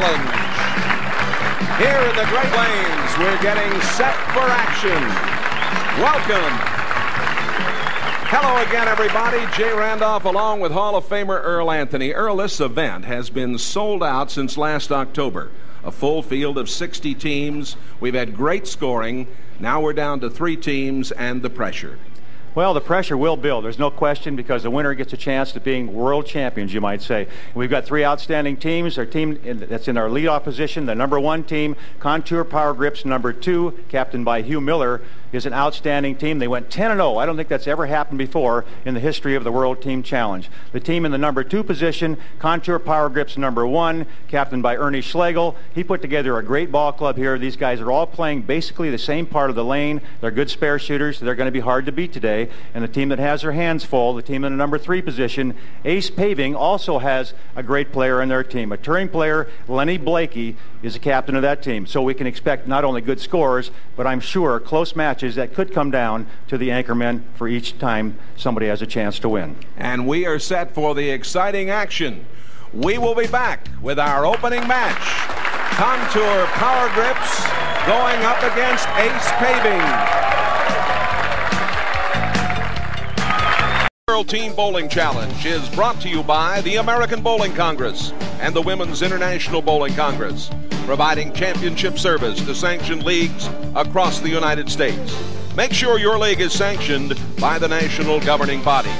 Here in the Great Plains, we're getting set for action. Welcome. Hello again, everybody. Jay Randolph along with Hall of Famer Earl Anthony. Earl, this event has been sold out since last October. A full field of 60 teams. We've had great scoring. Now we're down to 3 teams and the pressure. Well, the pressure will build. There's no question, because the winner gets a chance to being world champions, you might say. We've got 3 outstanding teams. Our team that's in our leadoff position, the #1 team, Contour Power Grips. #2, captained by Hugh Miller, is an outstanding team. They went 10-0. I don't think that's ever happened before in the history of the World Team Challenge. The team in the #2 position, Contour Power Grips #1, captained by Ernie Schlegel. He put together a great ball club here. These guys are all playing basically the same part of the lane. They're good spare shooters. They're going to be hard to beat today. And the team that has their hands full, the team in the #3 position, Ace Paving, also has a great player in their team. A touring player, Len Blakey, is the captain of that team. So we can expect not only good scores, but I'm sure close matches that could come down to the anchormen for each time somebody has a chance to win. And we are set for the exciting action. We will be back with our opening match. Contour Power Grips going up against Ace Paving. World Team Bowling Challenge is brought to you by the American Bowling Congress and the Women's International Bowling Congress, providing championship service to sanctioned leagues across the United States. Make sure your league is sanctioned by the national governing bodies.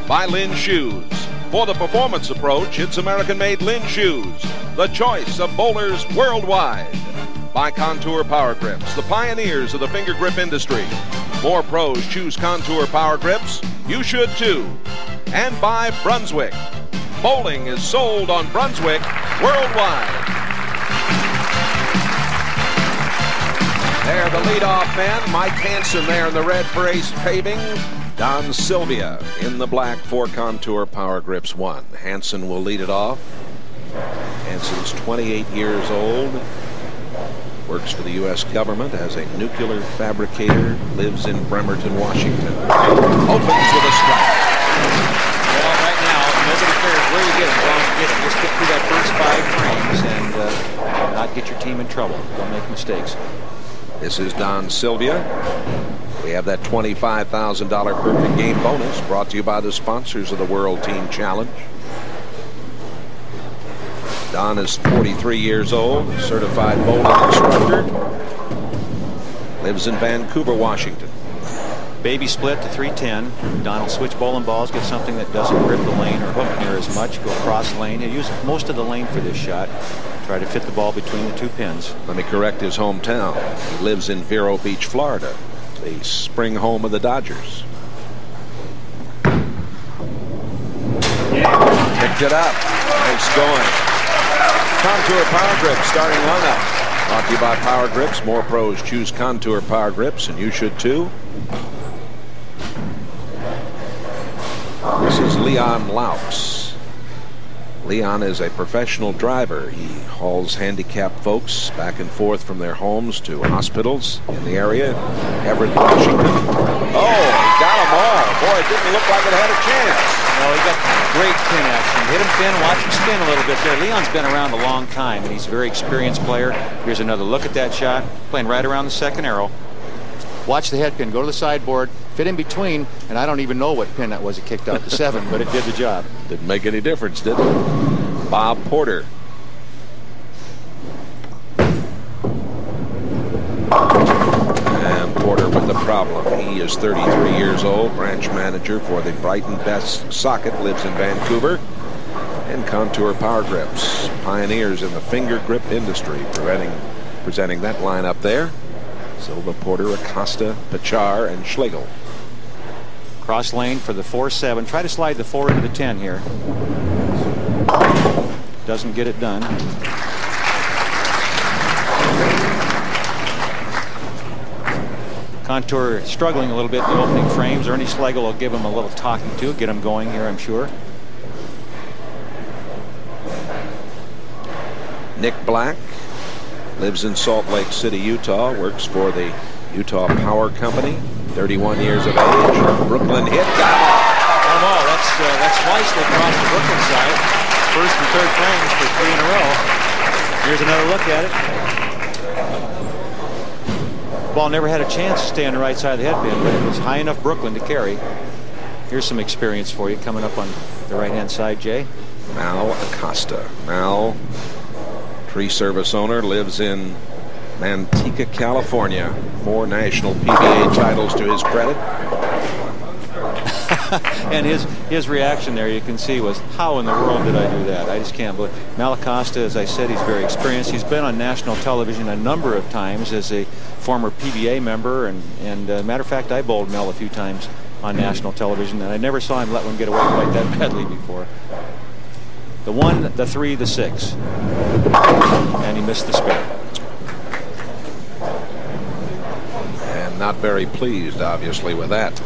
By Len Shoes. For the performance approach, it's American-made Len Shoes, the choice of bowlers worldwide. By Contour Power Grips, the pioneers of the finger grip industry. More pros choose Contour Power Grips. You should too. And by Brunswick. Bowling is sold on Brunswick worldwide. There, the leadoff man, Mike Hansen there in the red for Ace Paving. Don Sylvia in the black for Contour Power Grips 1. Hansen will lead it off. Hansen's 28 years old. Works for the U.S. government as a nuclear fabricator. Lives in Bremerton, Washington. Opens with a strike. Well, right now, nobody cares where you get him, as long as you get him. Just get through that first 5 frames and not get your team in trouble. Don't make mistakes. This is Don Sylvia. We have that $25,000 perfect game bonus brought to you by the sponsors of the World Team Challenge. Don is 43 years old, certified bowling instructor. Lives in Vancouver, Washington. Baby split to 310. Don will switch bowling balls, get something that doesn't grip the lane or hook near as much, go across lane. He'll use most of the lane for this shot. Try to fit the ball between the 2 pins. Let me correct his hometown. He lives in Vero Beach, Florida, the spring home of the Dodgers. Picked it up. Nice going. Contour Power Grips starting lineup. Brought to you by Power Grips. More pros choose Contour Power Grips, and you should too. This is Leon Laux. Leon is a professional driver. He hauls handicapped folks back and forth from their homes to hospitals in the area. Everett, Washington. Oh, he got them all. Boy, it didn't look like it had a chance. No, he got great pin action. Hit him thin, watch him spin a little bit there. Leon's been around a long time, and he's a very experienced player. Here's another look at that shot. Playing right around the second arrow. Watch the head pin. Go to the sideboard. Fit in between, and I don't even know what pin that was. It kicked out to 7, but it did the job. Didn't make any difference, did it? Bob Porter. And Porter with the problem. He is 33 years old, branch manager for the Brighton Best Socket, lives in Vancouver. And Contour Power Grips, pioneers in the finger grip industry, presenting that lineup there. Silva, Porter, Acosta, Pachar, and Schlegel. Cross lane for the 4-7. Try to slide the 4 into the 10 here. Doesn't get it done. Contour struggling a little bit in the opening frames. Ernie Schlegel will give him a little talking to, get him going here, I'm sure. Nick Black lives in Salt Lake City, Utah. Works for the Utah Power Company. 31 years of age. Brooklyn hit. Got him all. Got him all. That's twice they crossed the Brooklyn side. First and third frames for 3 in a row. Here's another look at it. Ball never had a chance to stay on the right side of the headpin, but it was high enough Brooklyn to carry. Here's some experience for you coming up on the right-hand side, Jay. Mal Acosta. Mal, tree service owner, lives in Manteca, California. 4 national PBA titles to his credit. And his reaction there, you can see, was, how in the world did I do that? I just can't believe. Mal Acosta, as I said, he's very experienced. He's been on national television a number of times as a former PBA member, and matter of fact, I bowled Mel a few times on national television, and I never saw him let one get away quite that badly before. The 1, the 3, the 6, and he missed the spare. And not very pleased, obviously, with that.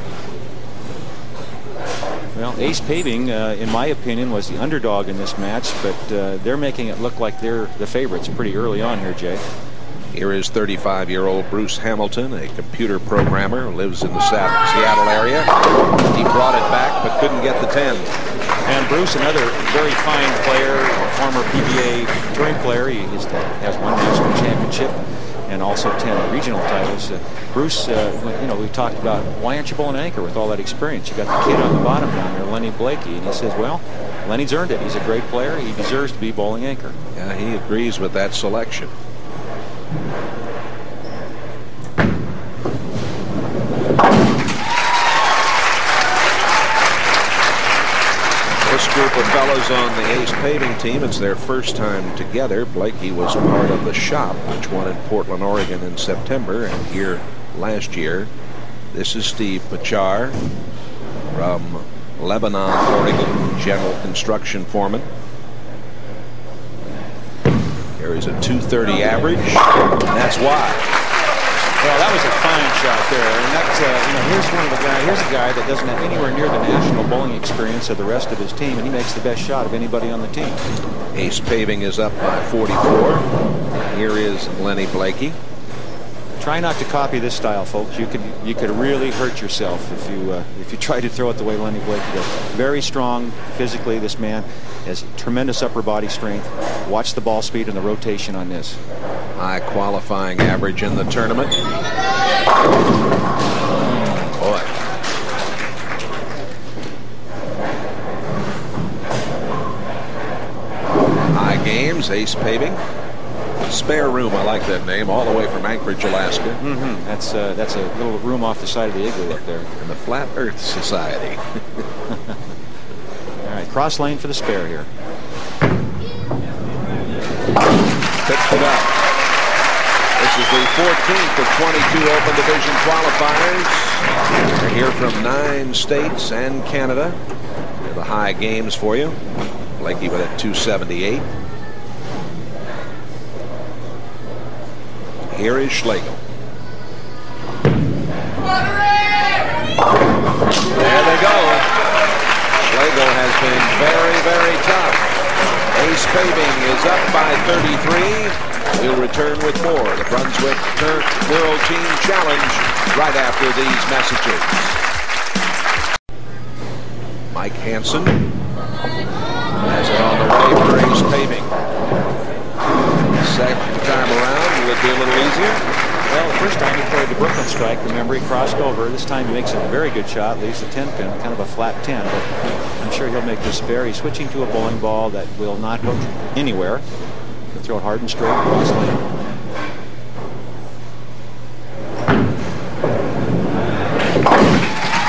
Well, Ace Paving, in my opinion, was the underdog in this match, but they're making it look like they're the favorites pretty early on here, Jay. Here is 35-year-old Bruce Hamilton, a computer programmer who lives in the Seattle area. He brought it back but couldn't get the 10. And Bruce, another very fine player, former PBA touring player. He has 1 national championship and also 10 regional titles. Bruce, you know, we talked about, why aren't you bowling anchor with all that experience? You got the kid on the bottom down there, Len Blakey, and he says, well, Lenny's earned it. He's a great player. He deserves to be bowling anchor. Yeah, he agrees with that selection. This group of fellows on the Ace Paving team, it's their first time together. Blakey was part of the shop, which won in Portland, Oregon in September, and here last year. This is Steve Pachar from Lebanon, Oregon, general construction foreman. Carries a .230 average, and that's why. Well, that was a fine shot there, and that's you know, here's one of the guys. Here's a guy that doesn't have anywhere near the national bowling experience of the rest of his team, and he makes the best shot of anybody on the team. Ace Paving is up by 44. Here is Lenny Blakey. Try not to copy this style, folks. You could really hurt yourself if you try to throw it the way Lenny Blakey does. Very strong physically. This man has tremendous upper body strength. Watch the ball speed and the rotation on this. High qualifying average in the tournament. Boy. High games, Ace Paving. Spare Room, I like that name, all the way from Anchorage, Alaska. That's a little room off the side of the igloo up there. And the Flat Earth Society. All right, cross lane for the spare here. Picks it up. This is the 14th of 22 Open Division qualifiers. They're here from 9 states and Canada. They're the high games for you. Blakey with a .278. Here is Schlegel. There they go. Schlegel has been very, very tough. Ace Paving is up by 33. We'll return with more. The Brunswick World Team Challenge right after these messages. Mike Hansen has it on the way for Ace Paving. Second time around, will it be a little easier? Well, the first time he played the Brooklyn strike, remember, he crossed over. This time he makes a very good shot, leaves the 10 pin, kind of a flat 10, but I'm sure he'll make this spare. He's switching to a bowling ball that will not hook anywhere. He'll throw it hard and straight across lane.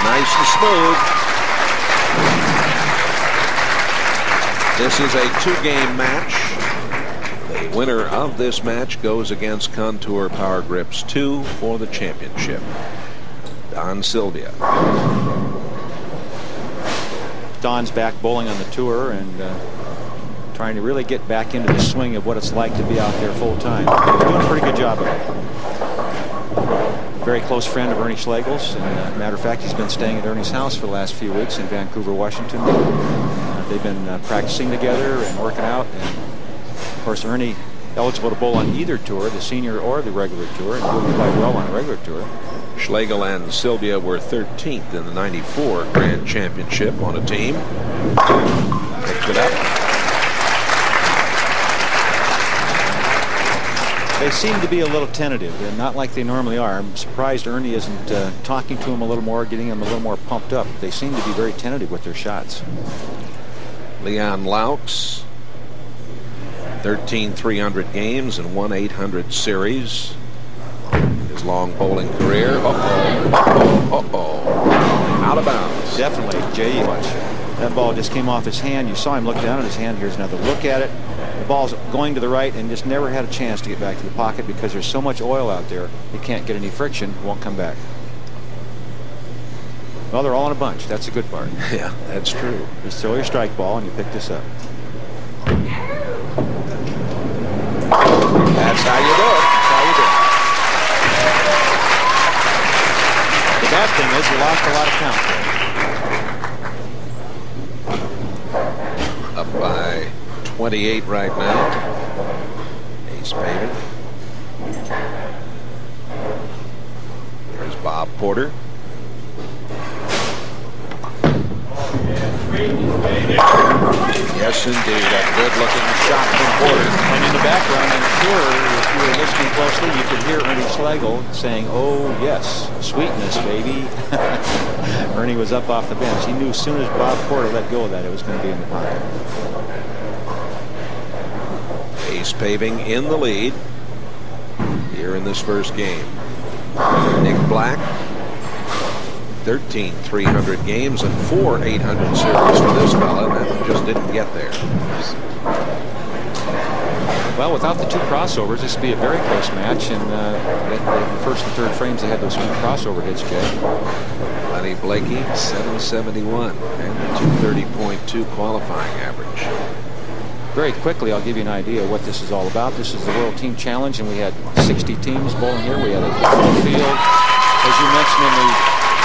Nice and smooth. This is a 2-game match. The winner of this match goes against Contour Power Grips 2 for the championship. Don Sylvia. Don's back bowling on the tour and trying to really get back into the swing of what it's like to be out there full time. Doing a pretty good job of it. Very close friend of Ernie Schlegel's, and matter of fact, he's been staying at Ernie's house for the last few weeks in Vancouver, Washington. They've been practicing together and working out, and of course Ernie eligible to bowl on either tour, the senior or the regular tour, and doing quite well on a regular tour. Schlegel and Sylvia were 13th in the '94 Grand Championship on a team. Picked it up. They seem to be a little tentative. They're not like they normally are. I'm surprised Ernie isn't talking to him a little more, getting him a little more pumped up. They seem to be very tentative with their shots. Leon Laux, 13 300 games and 1 800 series. His long bowling career. Out of bounds. Definitely, Jay. That ball just came off his hand. You saw him look down at his hand. Here's another look at it. The ball's going to the right and just never had a chance to get back to the pocket because there's so much oil out there. You can't get any friction. It won't come back. Well, they're all in a bunch. That's a good part. Yeah, that's true. Just throw your strike ball and you pick this up. That's how you do it. That's how you do it. The bad thing is you lost a lot of count. Up by 28 right now. Ace paving. There's Bob Porter. Yes, indeed. A good-looking shot from Porter. And in the background, I'm sure if you were listening closely, you could hear Ernie Schlegel saying, "Oh, yes, sweetness, baby." Ernie was up off the bench. He knew as soon as Bob Porter let go of that, it was going to be in the pocket. Ace paving in the lead here in this first game. Nick Black, 13 300 games and 4 800 series for this fella, and just didn't get there. Well, without the two crossovers, this would be a very close match. And the first and third frames, they had those two crossover hits, Jay. Len Blakey, 771 and the 230.2 qualifying average. Very quickly, I'll give you an idea of what this is all about. This is the World Team Challenge, and we had 60 teams bowling here. We had a full field. As you mentioned in the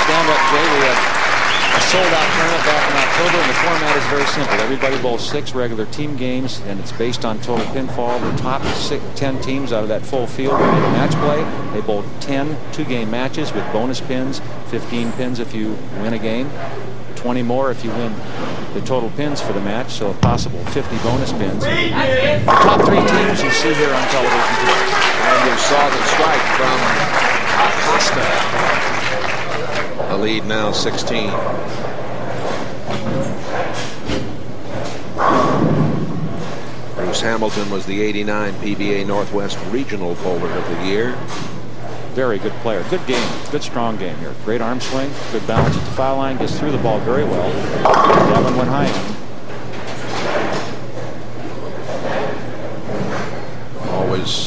stand-up, Jay, we had a sold-out tournament back in October, and the format is very simple. Everybody bowls 6 regular team games, and it's based on total pinfall. The top 10 teams out of that full field will make match play. They bowl 10 two-game matches with bonus pins, 15 pins if you win a game, 20 more if you win the total pins for the match, so a possible 50 bonus pins. The top 3 teams you see here on television today. And you saw the strike from Acosta. The lead now 16. Bruce Hamilton was the '89 PBA Northwest Regional Bowler of the Year. Very good player. Good game. Good strong game here. Great arm swing. Good balance at the foul line. Gets through the ball very well. That one went high. Always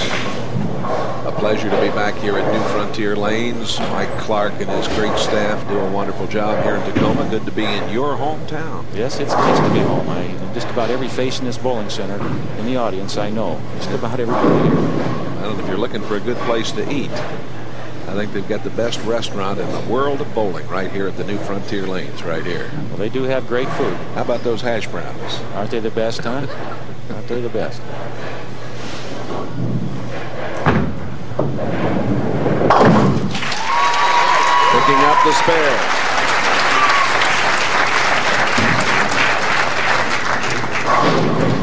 a pleasure to be back here at New Frontier Lanes. Mike Clark and his great staff do a wonderful job here in Tacoma. Good to be in your hometown. Yes, it's nice to be home. Just about every face in this bowling center in the audience I know. Just about everybody here. I don't know if you're looking for a good place to eat. I think they've got the best restaurant in the world of bowling right here at the New Frontier Lanes right here. Well, they do have great food. How about those hash browns? Aren't they the best, huh? Aren't they the best? Picking up the spare.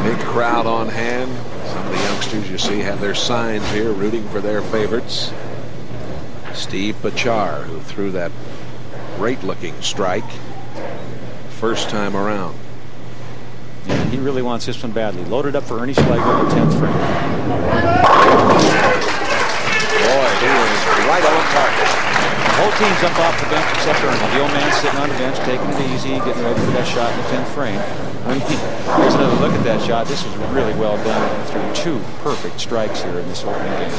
Big crowd on hand. Some of the youngsters you see have their signs here rooting for their favorites. Steve Bachar, who threw that great-looking strike first time around. Yeah, he really wants this one badly. Loaded up for Ernie Schlegel in the 10th frame. Boy, he was right on target. The whole team's up off the bench except Ernie. The old man's sitting on the bench, taking it easy, getting ready for that shot in the 10th frame. Here's another look at that shot. This was really well done through 2 perfect strikes here in this opening game.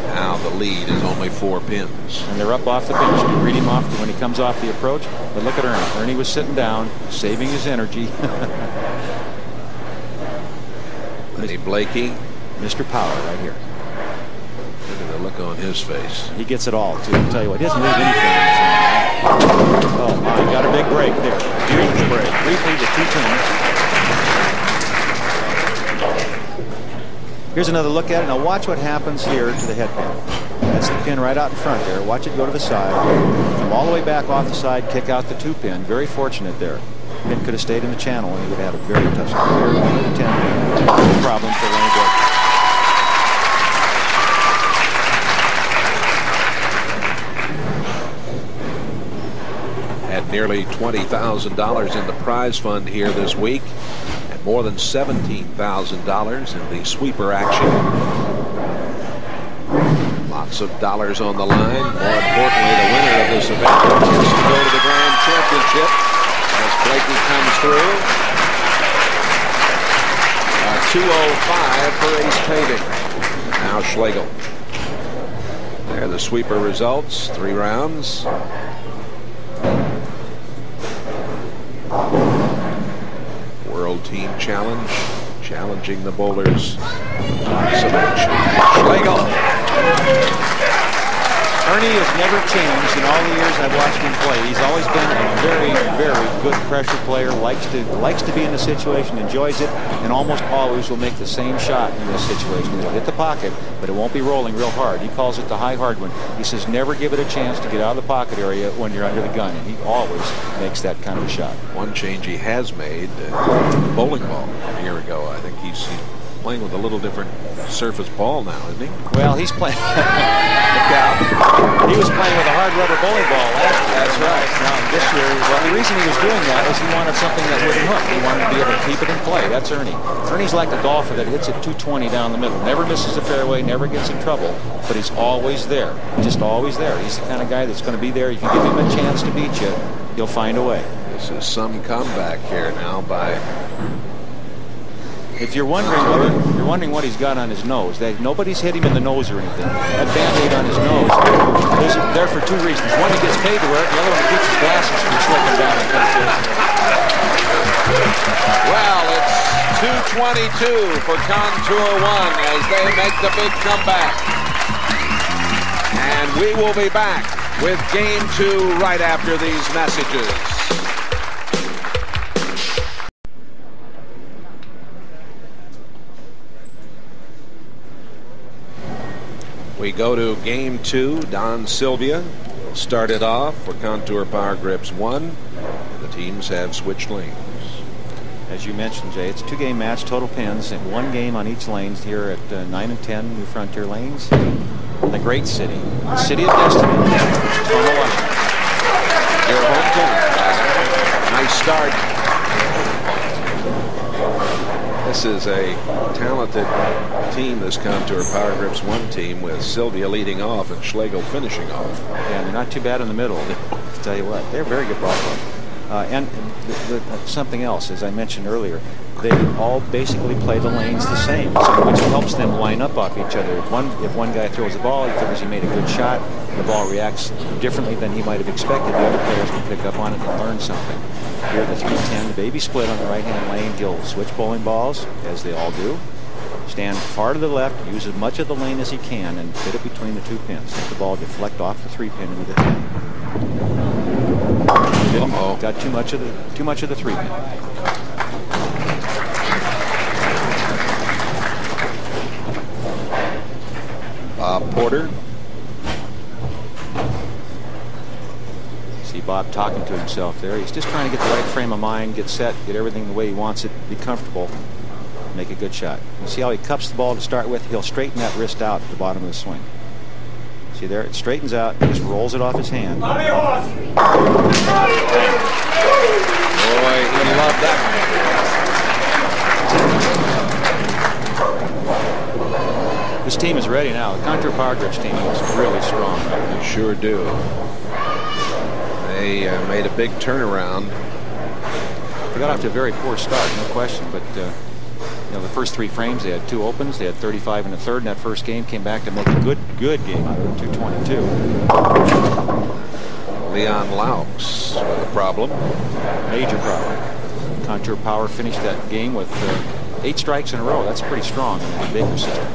Now the lead is only 4 pins. And they're up off the bench. You read him off when he comes off the approach. But look at Ernie. Ernie was sitting down, saving his energy. Lenny Blakey. Mr. Power right here. Look at the look on his face. He gets it all, too. I'll tell you what, he doesn't leave anything in his hand. Oh, my, he got a big break there. Beautiful break. Briefly to 2 pins. Here's another look at it. Now watch what happens here to the head pin. That's the pin right out in front there. Watch it go to the side. Come all the way back off the side, kick out the 2 pin. Very fortunate there. Pin could have stayed in the channel and he would have had a very tough start. 1 to 10 pin. No problem for Lenny Blakey. Nearly $20,000 in the prize fund here this week, and more than $17,000 in the sweeper action. Lots of dollars on the line. More importantly, the winner of this event gets to go to the Grand Championship as Blakey comes through. 205 for Ace Paving. Now Schlegel. There are the sweeper results. 3 rounds. World Team Challenge. Challenging the bowlers. Selection. Schlegel. Ernie has never changed in all the years I've watched him play. He's always been a very, very good pressure player. Likes to be in the situation, enjoys it, and almost always will make the same shot in this situation. It'll hit the pocket, but it won't be rolling real hard. He calls it the high hard one. He says never give it a chance to get out of the pocket area when you're under the gun, and he always makes that kind of a shot. One change he has made, bowling ball from a year ago. I think he's playing with a little different surface ball now, isn't he? Well, he's playing. He was playing with a hard rubber bowling ball last year. That's right. Now this year, well, the reason he was doing that is he wanted something that wouldn't hook. He wanted to be able to keep it in play. That's Ernie. Ernie's like a golfer that hits it 220 down the middle. Never misses the fairway, never gets in trouble, but he's always there. Just always there. He's the kind of guy that's going to be there. You can give him a chance to beat you, he'll find a way. This is some comeback here now by... If you're wondering what he's got on his nose, nobody's hit him in the nose or anything. That Band-Aid on his nose is there for 2 reasons. One, he gets paid to wear it. The other one, he keeps his glasses from slipping down. Well, it's 2:22 for Contour 1 as they make the big comeback. And we will be back with Game 2 right after these messages. We go to Game 2. Don Sylvia started off for Contour Power Grips 1. The teams have switched lanes. As you mentioned, Jay, it's a 2-game match, total pins, and 1 game on each lanes here at 9 and 10 New Frontier lanes. The great city, the city of destiny, Tacoma, Washington. Your home team. Nice start. This is a talented team, this Contour Power Grips 1 team, with Sylvia leading off and Schlegel finishing off. Yeah, they're not too bad in the middle. I'll tell you what, they're a very good ball club. And something else, as I mentioned earlier, they all basically play the lanes the same, which helps them line up off each other. If one guy throws the ball, he figures he made a good shot, the ball reacts differently than he might have expected. The other players can pick up on it and learn something. Here, the 310, the baby split on the right-hand lane. He'll switch bowling balls, as they all do. Stand far to the left, use as much of the lane as he can, and fit it between the 2 pins. Let the ball deflect off the 3-pin into the 10. Got too much of the 3-pin. Bob Porter. See Bob talking to himself there. He's just trying to get the right frame of mind, get set, get everything the way he wants it, be comfortable, make a good shot. You see how he cups the ball to start with? He'll straighten that wrist out at the bottom of the swing. See there? It straightens out, just rolls it off his hand. Boy, he loved that one. This team is ready now. The Contour Power Grips team is really strong. They sure do. They made a big turnaround. They got off to a very poor start, no question, but you know, the first 3 frames, they had 2 opens, they had 35 in the third, and that first game came back to make a good game out of it, 222. Leon Laux with a problem. Major problem. Contour Power finished that game with 8 strikes in a row. That's pretty strong in the Baker system.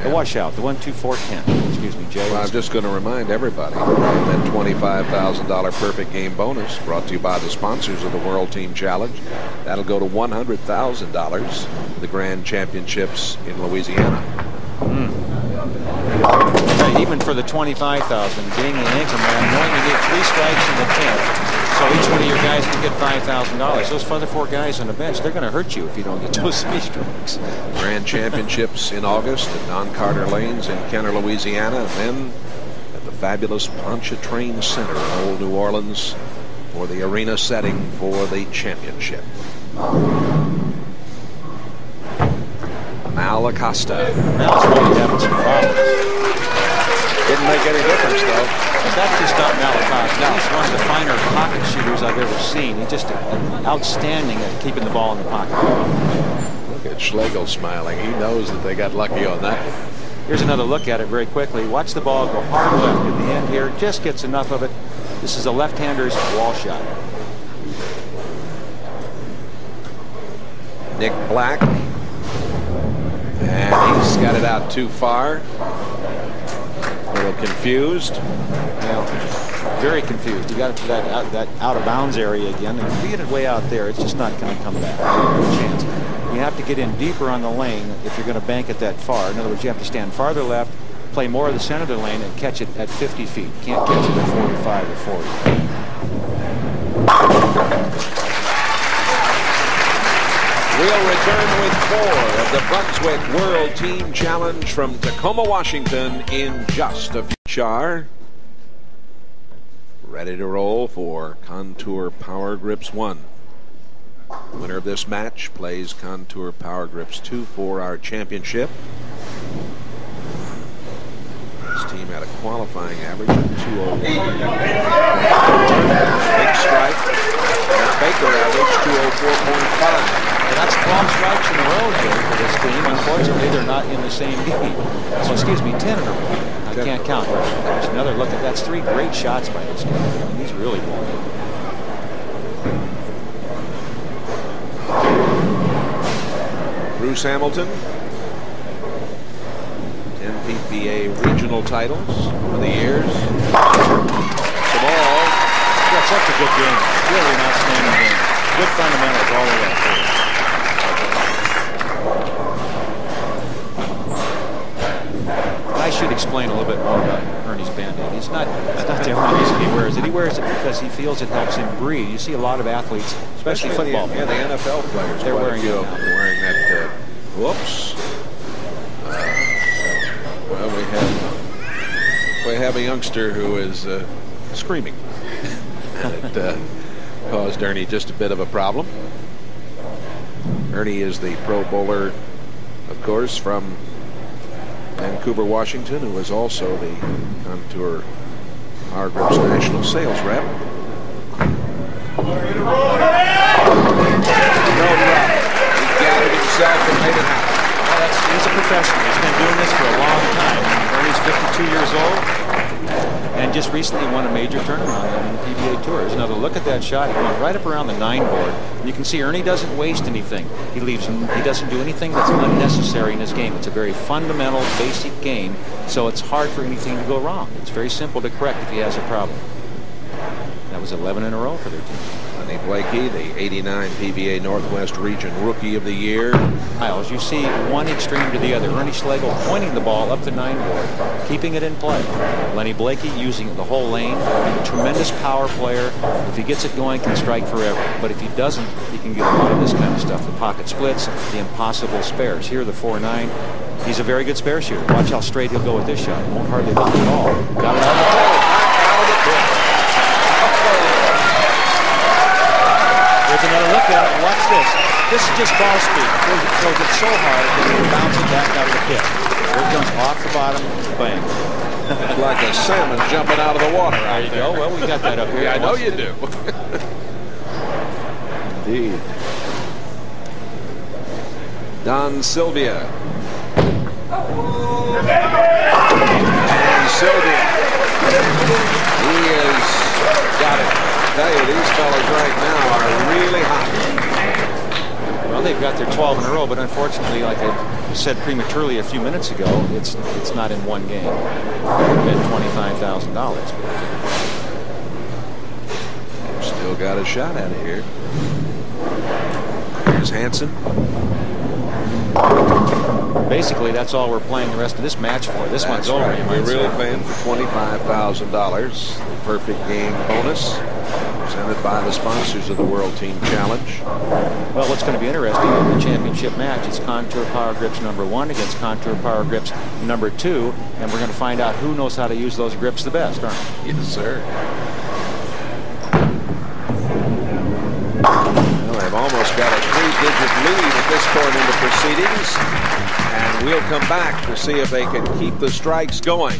The washout, the 1-2-4-10. Excuse me, Jay. Well, I'm just going to remind everybody that $25,000 perfect game bonus brought to you by the sponsors of the World Team Challenge. That'll go to $100,000, the Grand Championships in Louisiana. Even for the $25,000, being the anchor man, knowing you need 3 strikes in the 10th, so each one of your guys can get $5,000. Those other 4 guys on the bench, they're going to hurt you if you don't get those 3 strikes. Grand Championships in August at Don Carter Lanes in Kenner, Louisiana, and then at the fabulous Pontchartrain Center in Old New Orleans for the arena setting for the championship. Mal Acosta. Mal's really having some problems. Didn't make any difference, though. But that's just not Mal Acosta. No. He's one of the finer pocket shooters I've ever seen. He's just outstanding at keeping the ball in the pocket. Look at Schlegel smiling. He knows that they got lucky on that. Here's another look at it very quickly. Watch the ball go hard left at the end here. Just gets enough of it. This is a left-hander's wall shot. Nick Black. And he's got it out too far. A little confused. Yeah, very confused. You got to that out of bounds area again, and if you get it way out there, it's just not going to come back. No chance. You have to get in deeper on the lane if you're going to bank it that far. In other words, you have to stand farther left, play more of the center of the lane, and catch it at 50 feet. You can't catch it at 45 or 40. We'll return with more of the Brunswick World Team Challenge from Tacoma, Washington in just a few. Char ready to roll for Contour Power Grips 1. Winner of this match plays Contour Power Grips 2 for our championship. This team had a qualifying average of 201. Big strike. Baker average 204.5. That's 12 strikes in a row here for this team. Unfortunately, they're not in the same game. So, excuse me, 10 in a row. I can't count. There's another look at that's 3 great shots by this guy. I mean, he's really good. Bruce Hamilton, 10 PPA regional titles over the years. Samal. That's such a good game. Really an outstanding game. Good fundamentals all the way through. I should explain a little bit more about Ernie's Band-Aid. It's not the only reason he wears it. He wears it because he feels it helps him breathe. You see a lot of athletes, especially football. The NFL players. They're wearing it now. Wearing that. Whoops. Well, we have a youngster who is screaming. It caused Ernie just a bit of a problem. Ernie is the Pro Bowler, of course, from Vancouver, Washington, who is also the Contour Power Grips national sales rep. No problem. He gathered himself and made it happen. Well, he's a professional. He's been doing this for a long time. Ernie's 52 years old and just recently won a major tournament on the PBA Tours. Now, look at that shot. He went right up around the 9 board. You can see Ernie doesn't waste anything. He doesn't do anything that's unnecessary in his game. It's a very fundamental, basic game, so it's hard for anything to go wrong. It's very simple to correct if he has a problem. That was 11 in a row for their team. Len Blakey, the 89 PBA Northwest Region Rookie of the Year. Miles, you see one extreme to the other. Ernie Schlegel pointing the ball up the 9 board, keeping it in play. Len Blakey using the whole lane. A tremendous power player. If he gets it going, can strike forever. But if he doesn't, he can get a lot of this kind of stuff. The pocket splits, the impossible spares. Here, the 4-9. He's a very good spare shooter. Watch how straight he'll go with this shot. Won't hardly bounce at all. Got it on the ball. There's another look at it. Watch this. This is just ball speed. It throws it so hard that it will bounce it back out of the pit. There it comes off the bottom. Bang. It's like a salmon jumping out of the water. There you go. Well, we got that up here. Yeah, I know you do. Indeed. Don Sylvia. And Sylvia. He has got it. I tell you, these fellas right now are really hot. Well, they've got their 12 in a row, but unfortunately, like I said prematurely a few minutes ago, it's not in one game. It would have been $25,000. Still got a shot out of here. Here's Hansen. Basically, that's all we're playing the rest of this match for. This one's over. Right. We're really playing for $25,000. The perfect game bonus. Presented by the sponsors of the World Team Challenge. Well, what's going to be interesting in the championship match is Contour Power Grips #1 against Contour Power Grips #2, and we're going to find out who knows how to use those grips the best, aren't we? Yes, sir. Well, they've almost got a 3-digit lead at this point in the proceedings. And we'll come back to see if they can keep the strikes going.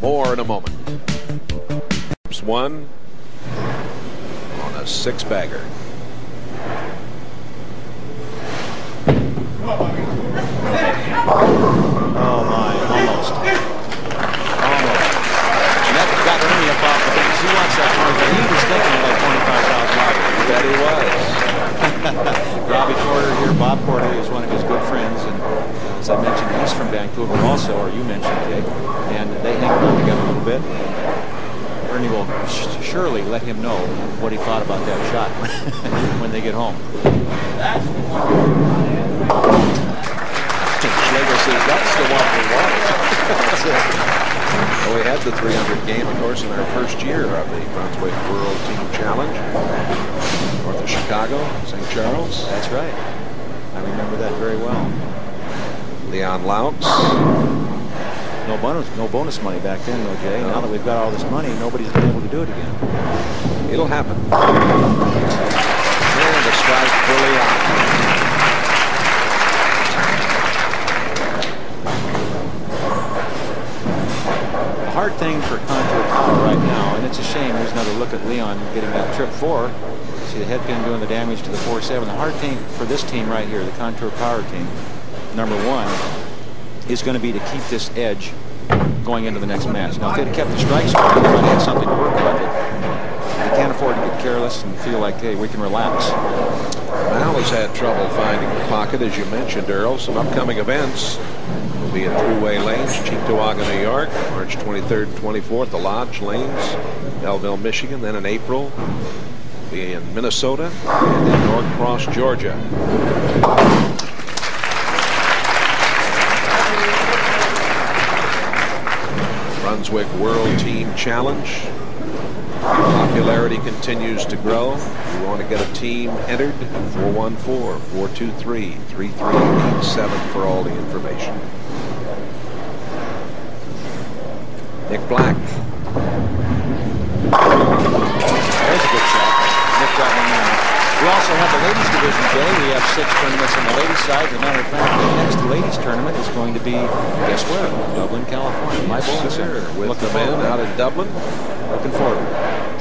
More in a moment. One on a 6-bagger. Oh my, almost. Almost. And that got Ernie up off the bench. He wants that market. He was thinking about $25,000. That he was. Robbie Porter here. Bob Porter is one of his good friends. And as I mentioned, he's from Vancouver also, or you mentioned, Jake. And they hang around together a little bit. Ernie will surely let him know what he thought about that shot when they get home. Schlegel says that's the one we wanted. That's it. Well, we had the 300 game, of course, in our first year of the Brunswick World Team Challenge. North of Chicago, St. Charles. That's right. I remember that very well. Leon Louts. No bonus money back then, though, Jay. Now that we've got all this money, nobody's been able to do it again. It'll happen. And a strike for Leon. The hard thing for Contour Power right now, and it's a shame, there's another look at Leon getting that trip 4. See the head pin doing the damage to the 4-7. The hard thing for this team right here, the Contour Power team, number 1, is going to be to keep this edge going into the next match. Now, if they'd kept the strikes going, they might have had something to work on. They can't afford to get careless and feel like, hey, we can relax. Mal has had trouble finding the pocket, as you mentioned, Earl. Some upcoming events will be at Thruway Lanes, Cheektowaga, New York, March 23rd and 24th, the Lodge Lanes, Belleville, Michigan. Then in April, we'll be in Minnesota, and then Norcross, Georgia. Brunswick World Team Challenge. Popularity continues to grow. If you want to get a team entered, 414-423-3387 for all the information. Nick Black. There's a good shot. Nick got one there. We also have the ladies division, Jay. We have 6 tournaments on the ladies side. As a matter of fact, the next ladies tournament is going to be, guess where? Dublin, California. My bowling center. With the men out in Dublin. Looking forward.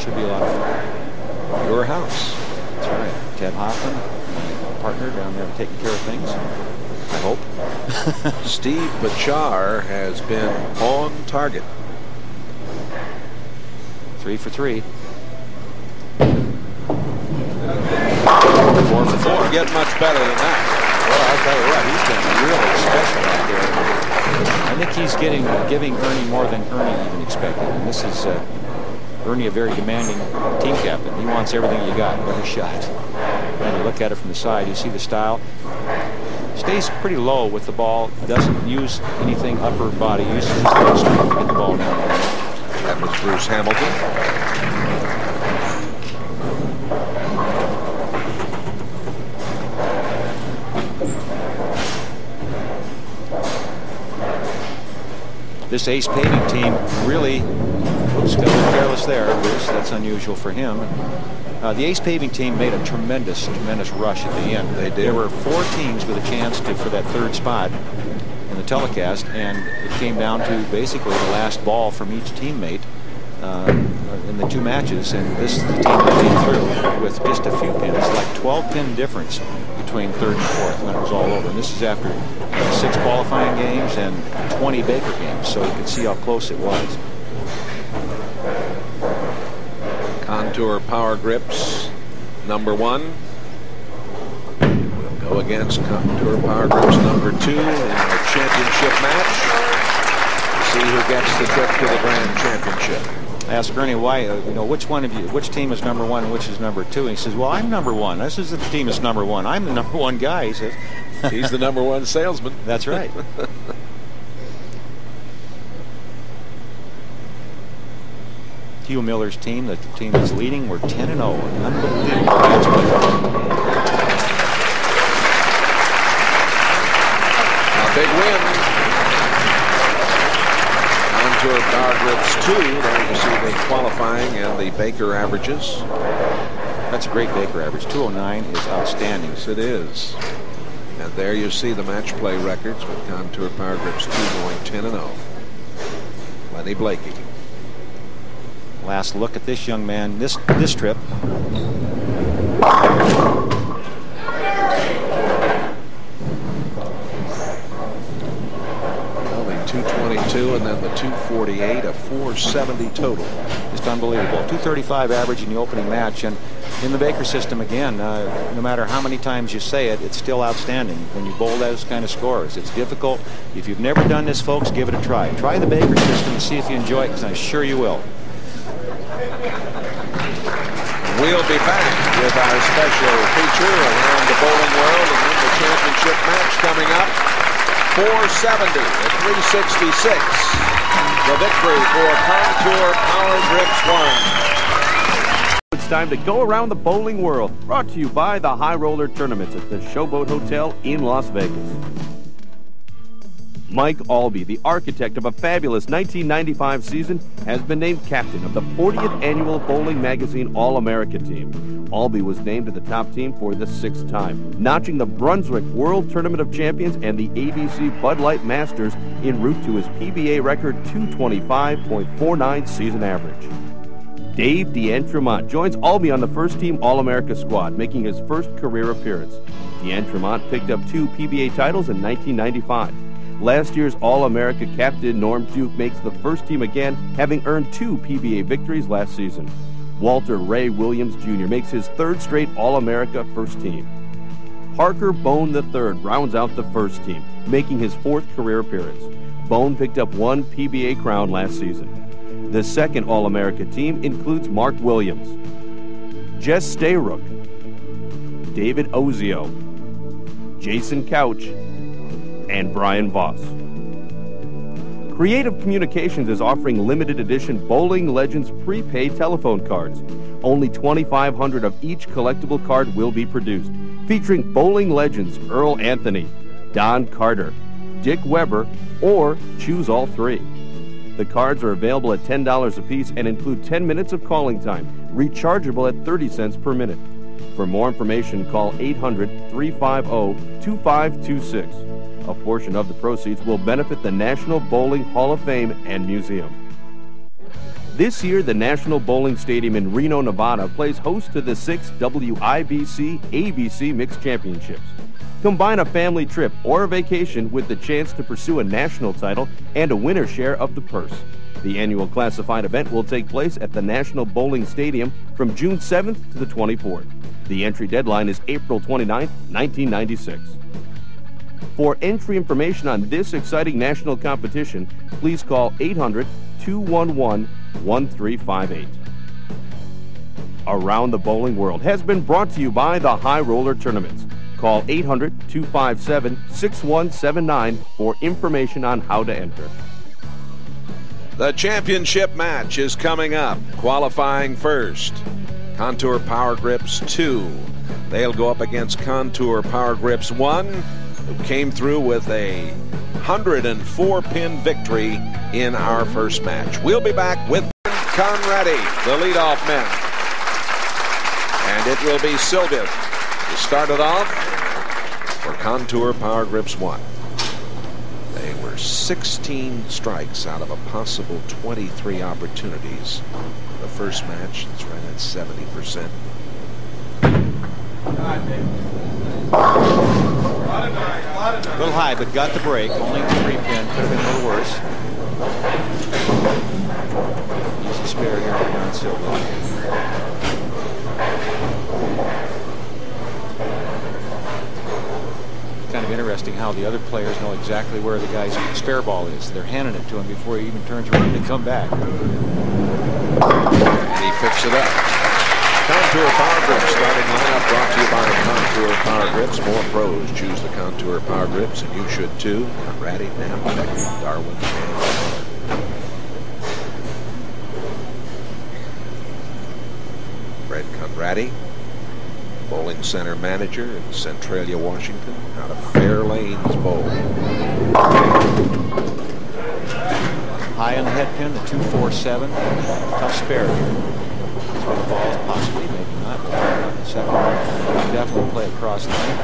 Should be a lot of fun. Your house. That's right. Ted Hoffman, my partner down there taking care of things. I hope. Steve Bachar has been on target. 3 for 3. 4 for 4. Get much better than that. Well, I'll tell you what, he's been really special out there. I think he's giving Ernie more than Ernie even expected. And this is Ernie, a very demanding team captain. He wants everything you got, every shot. And you look at it from the side, you see the style. Stays pretty low with the ball. Doesn't use anything upper body. Uses his leg strength to get the ball down. That was Bruce Hamilton. This ace paving team really, oops, got a little careless there, Bruce. That's unusual for him. The ace paving team made a tremendous rush at the end. They did. There were 4 teams with a chance for that 3rd spot in the telecast, and it came down to basically the last ball from each teammate in the 2 matches, and this is the team that came through with just a few pins, like 12-pin difference between 3rd and 4th when it was all over. And this is after 6 qualifying games and 20 Baker games, so you can see how close it was. Contour Power Grips, number 1. We'll go against Contour Power Grips, number 2 in the championship match. See who gets the trip to the Grand Championship. I asked Ernie why, which team is number 1 and which is number 2? And he says, well, I'm number 1. This is the team is number 1. I'm the number 1 guy, he says. He's the number 1 salesman. That's right. Hugh Miller's team, the team that's leading, we're 10-0. Unbelievable. A big win. Contour Power Grips 2. There you see the qualifying and the Baker averages. That's a great Baker average. 209 is outstanding. Yes, it is. And there you see the match play records with Contour Power Grips 2 going 10-0. Len Blakey. Last look at this young man this trip. 222 and then the 248, a 470 total. Just unbelievable. 235 average in the opening match, and in the Baker system again, no matter how many times you say it, it's still outstanding when you bowl those kind of scores. It's difficult. If you've never done this, folks, give it a try. Try the Baker system and see if you enjoy it, because I'm sure you will. We'll be back with our special feature around the bowling world, and then the championship match coming up. 470 to 366. The victory for Contour Power Grips 1. It's time to go around the bowling world. Brought to you by the High Roller Tournaments at the Showboat Hotel in Las Vegas. Mike Albee, the architect of a fabulous 1995 season, has been named captain of the 40th annual Bowling Magazine All-America team. Albee was named to the top team for the 6th time, notching the Brunswick World Tournament of Champions and the ABC Bud Light Masters en route to his PBA record 225.49 season average. Dave D'Entremont joins Albee on the first-team All-America squad, making his first career appearance. D'Entremont picked up 2 PBA titles in 1995. Last year's All-America captain Norm Duke makes the first team again, having earned 2 PBA victories last season. Walter Ray Williams Jr. makes his 3rd straight All-America first team. Parker Bone III rounds out the first team, making his 4th career appearance. Bone picked up 1 PBA crown last season. The second All-America team includes Mark Williams, Jess Stayrook, David Ozio, Jason Couch, and Brian Voss. Creative Communications is offering limited edition Bowling Legends prepaid telephone cards. Only 2,500 of each collectible card will be produced, featuring Bowling Legends Earl Anthony, Don Carter, Dick Weber, or choose all 3. The cards are available at $10 apiece and include 10 minutes of calling time, rechargeable at 30 cents per minute. For more information, call 800-350-2526. A portion of the proceeds will benefit the National Bowling Hall of Fame and Museum. This year, the National Bowling Stadium in Reno, Nevada plays host to the 6th WIBC-ABC Mixed Championships. Combine a family trip or a vacation with the chance to pursue a national title and a winner's share of the purse. The annual classified event will take place at the National Bowling Stadium from June 7th to the 24th. The entry deadline is April 29th, 1996. For entry information on this exciting national competition, please call 800-211-1358. Around the Bowling World has been brought to you by the High Roller Tournaments. Call 800-257-6179 for information on how to enter. The championship match is coming up. Qualifying first, Contour Power Grips 2. They'll go up against Contour Power Grips 1, who came through with a 104-pin victory in our first match. We'll be back with Conradi, the leadoff man. And it will be Sylvia to start it off for Contour Power Grips 1. They were 16 strikes out of a possible 23 opportunities. The first match, it's right at 70%. A little high, but got the break. Only 3-pin. Could have been a little worse. Easy spare here on Sylvia. Kind of interesting how the other players know exactly where the guy's spare ball is. They're handing it to him before he even turns around to come back. And he picks it up. Contour Power Grips starting lineup brought to you by Contour Power Grips. More pros choose the Contour Power Grips, and you should too. Conradi, Namtek, Darwin, and Fred Conradi, bowling center manager in Centralia, Washington, out of Fairlanes Bowl. High on the head pin, the 247. Tough spare here. That's where the ball is possibly, maybe not. second one. Definitely play across the line.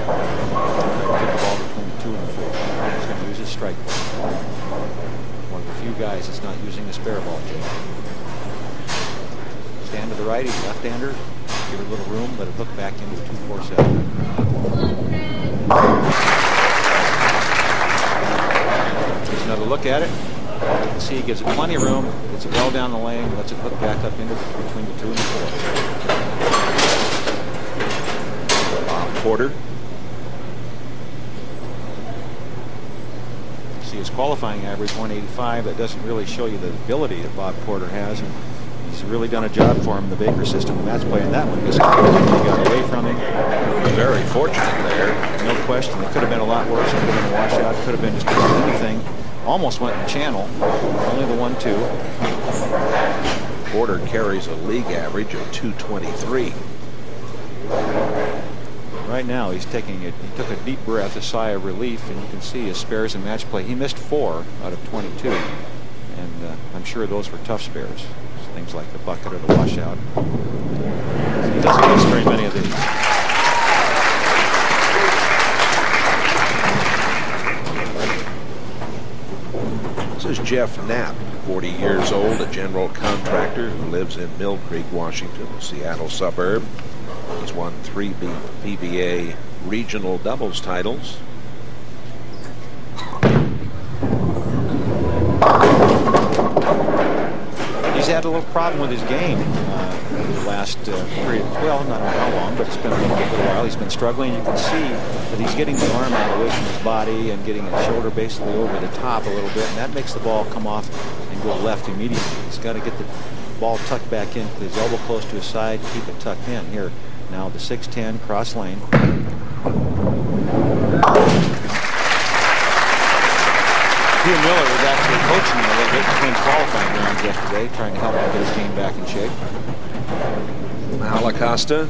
Put the ball between the 2 and the 4. He's going to use his strike. One of the few guys that's not using the spare ball, Jay. Stand to the right, he's left-hander. Give it a little room, let it hook back into 2-4-7. Here's another look at it. You can see he gives it plenty of room, gets it well down the lane, lets it hook back up into between the 2 and the 4. Bob Porter. See his qualifying average 185. That doesn't really show you the ability that Bob Porter has. And he's really done a job for him in the Baker system. And that's playing that one. Just got away from him. Very fortunate there. No question. It could have been a lot worse. It could have been a washout. Could have been just about anything. Almost went in the channel. Only the 1-2. Porter carries a league average of 223. Right now he's taking it. He took a deep breath, a sigh of relief, and you can see his spares in match play. He missed 4 out of 22, and I'm sure those were tough spares. Things like the bucket or the washout. He doesn't miss very many of these. This is Jeff Knapp, 40 years old, a general contractor who lives in Mill Creek, Washington, a Seattle suburb. He's won 3 PBA regional doubles titles. He's had a little problem with his game the last period. Well, not how long, but it's been a little while. He's been struggling. You can see that he's getting the arm out away from his body and getting his shoulder basically over the top a little bit, and that makes the ball come off and go left immediately. He's got to get the ball tucked back in with his elbow close to his side, keep it tucked in. Here, now the 6-10 cross lane. Hugh Miller was actually coaching him a little bit between qualifying rounds yesterday, trying to help him get his game back in shape. Acosta.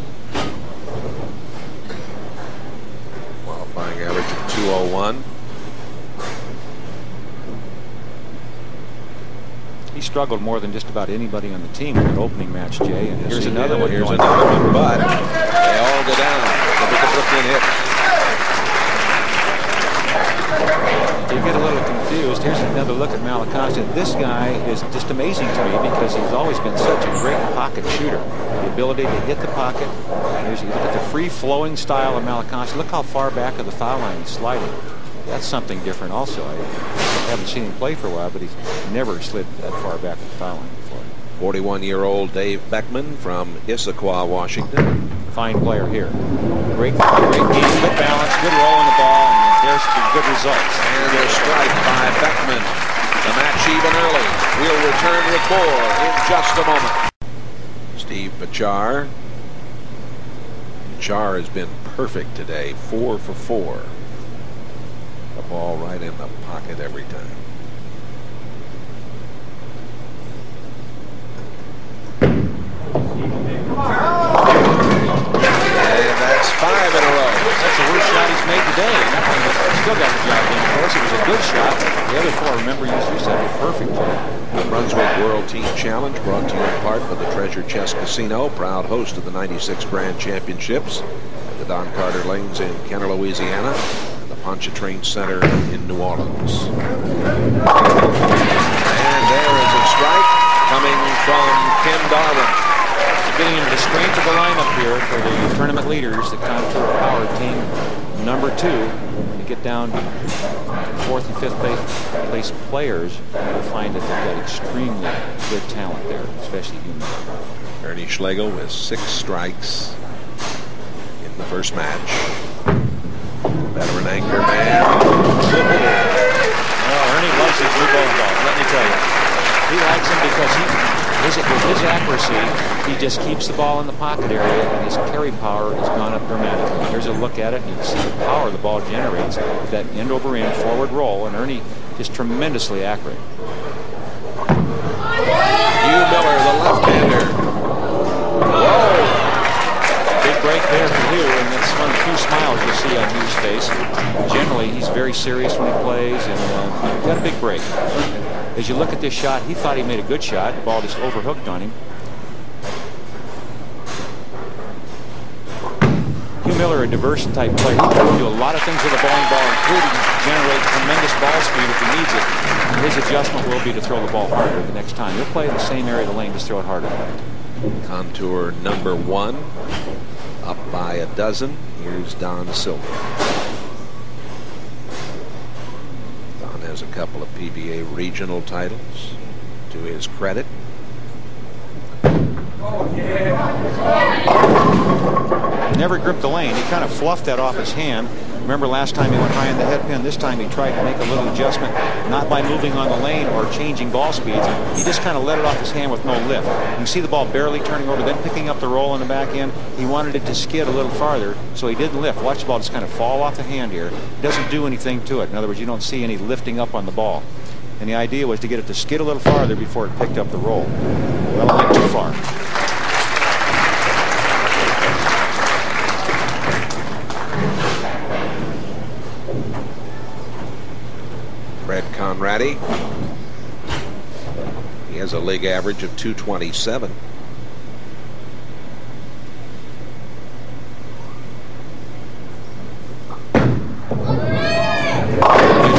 Qualifying average of 201. He struggled more than just about anybody on the team in that opening match, Jay. And here's another one. Here's another one, but they all go down. Look at the Brooklyn hit. You get a little confused. Here's another look at Acosta. This guy is just amazing to me because he's always been such a great pocket shooter. The ability to hit the pocket. Here's, you look at the free-flowing style of Acosta. Look how far back of the foul line he's sliding. That's something different also. I haven't seen him play for a while, but he's never slid that far back of the foul line before. 41-year-old Dave Beckman from Issaquah, Washington. Fine player here. Great game, good balance, good roll on the ball, and there's some good results. And a strike by Beckman. The match even early. We'll return with more in just a moment. Steve Bachar. Bachar has been perfect today, 4 for 4. The ball right in the pocket every time. And that's 5 in a row. That's the worst shot he's made today. He's still got the job done. Of course, it was a good shot. The other 4, remember, you said were perfect. The Brunswick World Team Challenge brought to you in part by the Treasure Chest Casino, proud host of the 96 Grand Championships at the Don Carter Lanes in Kenner, Louisiana, and the Pontchartrain Center in New Orleans. And there is a strike coming from Ken Darwin. Getting into the strength of the lineup here for the tournament leaders, the Contour Power Team number 2. When you get down to 4th and 5th place players, you'll find that they've got extremely good talent there, especially Hugh Miller. Ernie Schlegel with 6 strikes in the first match. Veteran anchor man. Well, Ernie loves his new bowling balls, let me tell you. He likes them because with his accuracy, he just keeps the ball in the pocket area, and his carry power has gone up dramatically. Here's a look at it, and you can see the power the ball generates with that end-over-end forward roll, and Ernie is tremendously accurate. Hugh Miller, the left-hander. Whoa! Big break there for Hugh, and that's one of the few smiles you'll see on Hugh's face. Generally, he's very serious when he plays, and got a big break. As you look at this shot, he thought he made a good shot. The ball just overhooked on him. Miller, a diversion type player. He can do a lot of things with a bowling ball, including generate tremendous ball speed if he needs it. And his adjustment will be to throw the ball harder the next time. He'll play in the same area of the lane, just throw it harder. Contour number 1, up by a dozen. Here's Don Sylvia. Don has a couple of PBA regional titles to his credit. Never gripped the lane. He kind of fluffed that off his hand. Remember last time he went high in the head pin. This time he tried to make a little adjustment, not by moving on the lane or changing ball speeds. He just kind of let it off his hand with no lift. You can see the ball barely turning over, then picking up the roll in the back end. He wanted it to skid a little farther, so he didn't lift. Watch the ball just kind of fall off the hand here. It doesn't do anything to it. In other words, you don't see any lifting up on the ball. And the idea was to get it to skid a little farther before it picked up the roll. Well, it went too far. Fred Conradi. He has a league average of 227.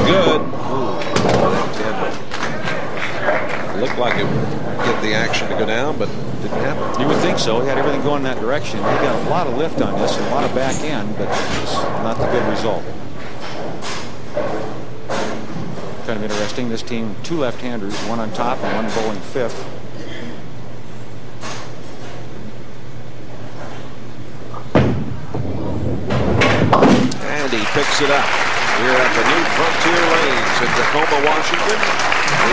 Good. Looked like it would get the action to go down, but didn't happen. You would think so. He had everything going in that direction. He got a lot of lift on this and a lot of back end, but it's not the good result. Kind of interesting. This team, 2 left-handers, 1 on top and 1 bowling 5th. And he picks it up here at the new Frontier Lanes in Tacoma, Washington.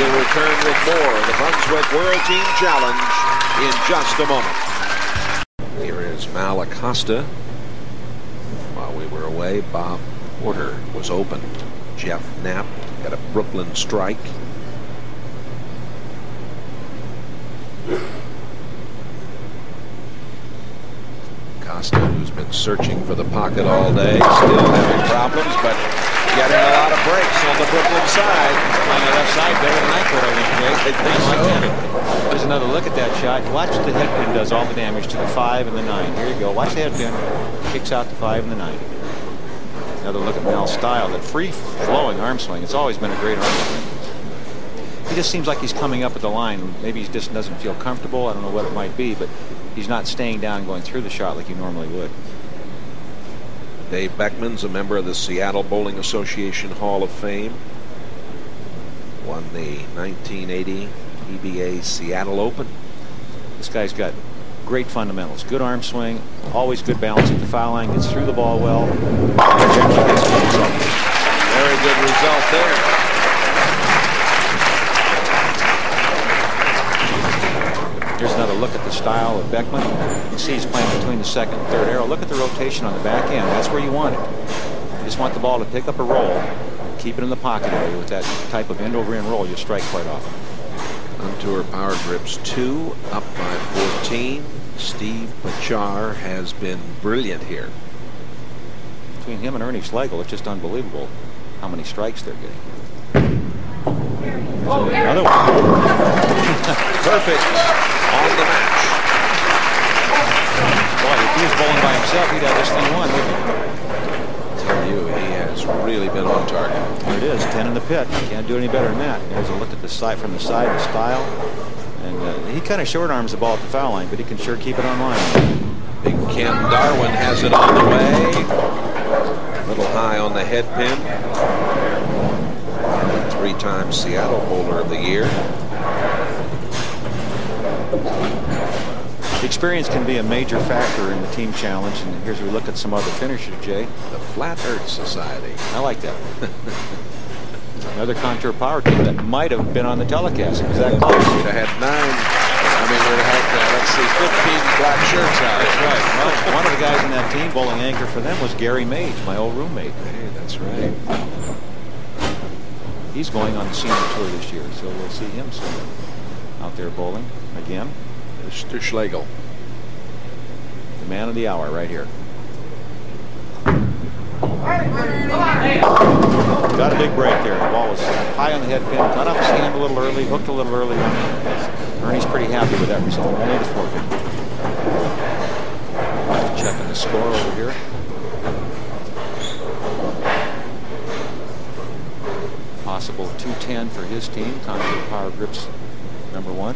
He'll return with more of the Brunswick World Team Challenge in just a moment. Here is Mal Acosta. While we were away, Bob Porter was open. Jeff Knapp got a Brooklyn strike. Acosta, who's been searching for the pocket all day, still having problems, but getting a lot of breaks on the Brooklyn side. On the left side, better than I could, I think. There's another look at that shot. Watch the head pin does all the damage to the 5 and the 9. Here you go. Watch the head pin. Kicks out the 5 and the 9. Another look at Mal's style, that free-flowing arm swing. It's always been a great arm swing. He just seems like he's coming up at the line. Maybe he just doesn't feel comfortable. I don't know what it might be, but he's not staying down and going through the shot like he normally would. Dave Beckman's a member of the Seattle Bowling Association Hall of Fame. Won the 1980 PBA Seattle Open. This guy's got great fundamentals. Good arm swing, always good balance at the foul line, gets through the ball well. Very good result there. Here's another look at the style of Beckman. You can see he's playing between the 2nd and 3rd arrow. Look at the rotation on the back end. That's where you want it. You just want the ball to pick up a roll, keep it in the pocket area. With that type of end-over-end roll, you strike quite often. Contour power grips 2, up by 14. Steve Pachar has been brilliant here. Between him and Ernie Schlegel, it's just unbelievable how many strikes they're getting. Another one. Perfect on the match. Boy, if he was bowling by himself, he'd have this thing won, wouldn't he? I tell you, he has really been on target. There it is, 10 in the pit. Can't do any better than that. There's a look at the side from the side, the style. And he kind of short arms the ball at the foul line, but he can sure keep it on line. Big Ken Darwin has it on the way. A little high on the head pin. 3-time Seattle Bowler of the Year. Experience can be a major factor in the team challenge, and here's we look at some other finishers, Jay. The Flat Earth Society. I like that. Another Contour power team that might have been on the telecast. It was that close. We'd have had 9. I mean, we'd have had, let's see, 15 black shirts out. That's right. Well, one of the guys in that team, bowling anchor for them, was Gary Mage, my old roommate. Hey, that's right. He's going on the senior tour this year, so we'll see him soon out there bowling again. Mr. Schlegel. The man of the hour right here. Got a big break there. The ball was high on the head pin, cut off his hand a little early, hooked a little early. Ernie's pretty happy with that result. Only the 450. Checking the score over here. Possible 210 for his team. Contour Power Grips #1.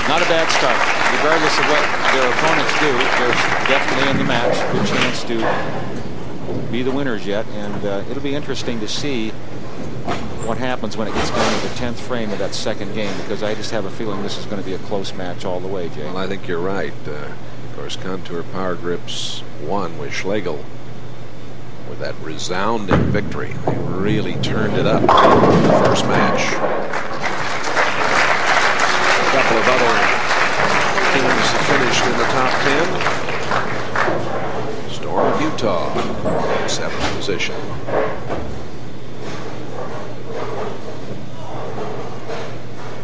Not a bad start. Regardless of what their opponents do, there's definitely in the match a good chance to be the winners yet, and it'll be interesting to see what happens when it gets down to the 10th frame of that second game, because I just have a feeling this is going to be a close match all the way, Jay. Well, I think you're right. Of course, Contour Power Grips won with Schlegel with that resounding victory. They really turned it up in the first match. A couple of other teams finished in the top 10. Storm of Utah, 7th position.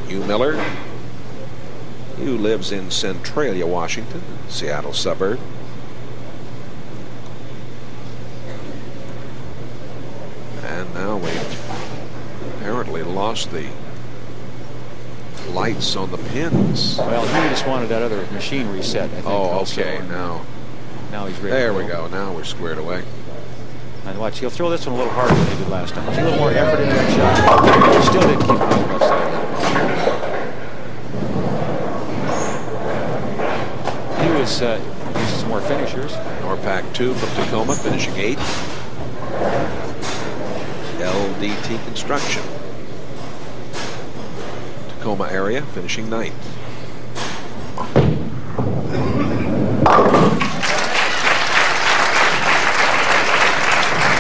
Hugh Miller, who lives in Centralia, Washington, Seattle suburb. And now we've apparently lost the lights on the pins. Well, he just wanted that other machine reset, I think. Oh, okay. Now he's ready. There we go. Now we're squared away. And watch, he'll throw this one a little harder than he did last time. A little more effort in that shot. He still didn't keep going left side. He was using some more finishers. Norpac 2 from Tacoma, finishing 8th. LDT Construction, Tacoma area, finishing 9th.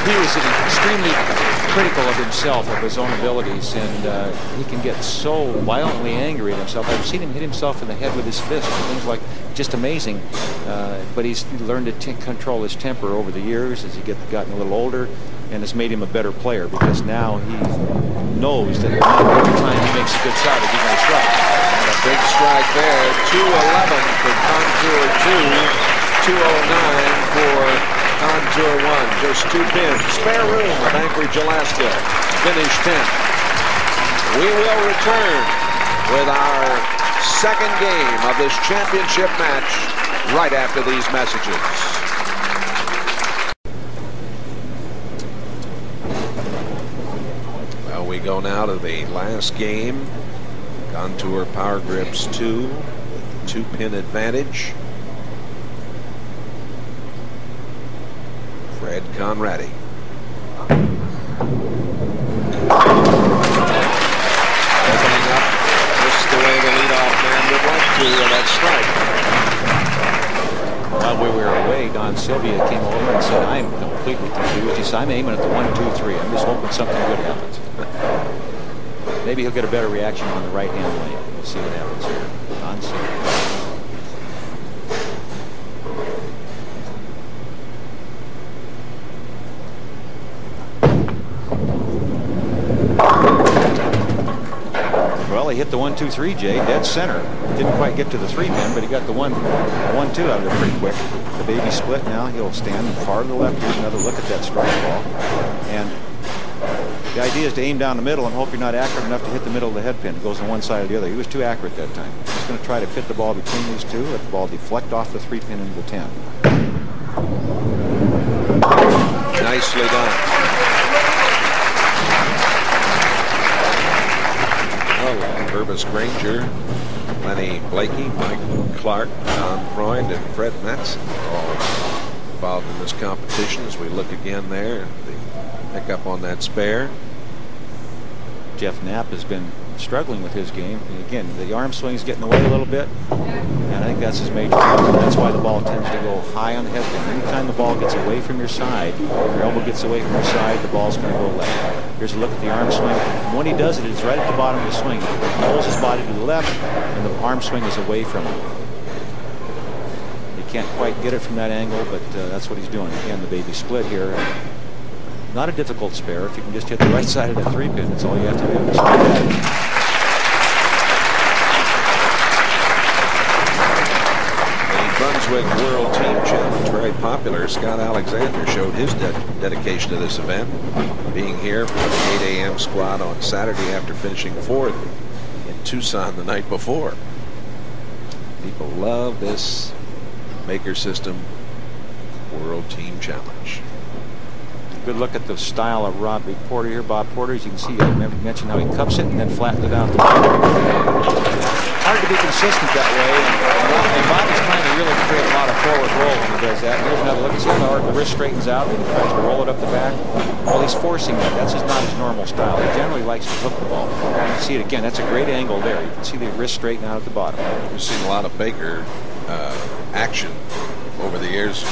He was extremely critical of himself, of his own abilities, and he can get so violently angry at himself. I've seen him hit himself in the head with his fist and things like, just amazing. But he's learned to control his temper over the years as he gotten a little older, and it's made him a better player, because now he knows that every time he makes a good shot, he's going to strike. And a big strike there. 211 for Contour 2, 209 for Contour 1. Just 2 pins. Spare room with Anchorage, Alaska. Finish 10th. We will return with our second game of this championship match right after these messages. Well, we go now to the last game. Contour Power Grips 2, 2-pin advantage. Fred Conradi. Opening up just the way the leadoff man would like to with that strike. While we were away, Don Sylvia came over and said, I'm completely confused. He said, I'm aiming at the 1, 2, 3. I'm just hoping something good happens. Maybe he'll get a better reaction on the right-hand lane. We'll see what happens here. Don Sylvia. Well, he hit the 1, 2, 3, Jay, dead center. Didn't quite get to the 3-pin, but he got the 1, 2 out of there pretty quick. The baby split now. He'll stand far to the left. Here's another look at that strike ball. And the idea is to aim down the middle and hope you're not accurate enough to hit the middle of the head pin. It goes on one side or the other. He was too accurate that time. He's going to try to fit the ball between these two, let the ball deflect off the 3-pin into the 10. Nicely done. Purvis Granger, Lenny Blakey, Mike Clark, Don Freund, and Fred Metz all involved in this competition. As we look again there, the pickup on that spare. Jeff Knapp has been struggling with his game. And again, the arm swing's getting away a little bit, and I think that's his major problem. That's why the ball tends to go high on the head pin. Anytime the ball gets away from your side, your elbow gets away from your side, the ball's going to go left. Here's a look at the arm swing. And when he does it, it's right at the bottom of the swing. He pulls his body to the left, and the arm swing is away from him. He can't quite get it from that angle, but that's what he's doing. Again, the baby split here. Not a difficult spare. If you can just hit the right side of that 3-pin, that's all you have to do. The Brunswick World Team Challenge, very popular. Scott Alexander showed his dedication to this event, being here for the 8 a.m. squad on Saturday after finishing 4th in Tucson the night before. People love this Baker System World Team Challenge. Good look at the style of Bob Porter here. Bob Porter, as you can see, I mentioned how he cups it and then flattens it out. Hard to be consistent that way, and Bob is trying to really create a lot of forward roll when he does that. And here's another look. See how the wrist straightens out and he tries to roll it up the back? Well, he's forcing that. That's just not his normal style. He generally likes to hook the ball. You can see it again. That's a great angle there. You can see the wrist straighten out at the bottom. We've seen a lot of Baker action over the years.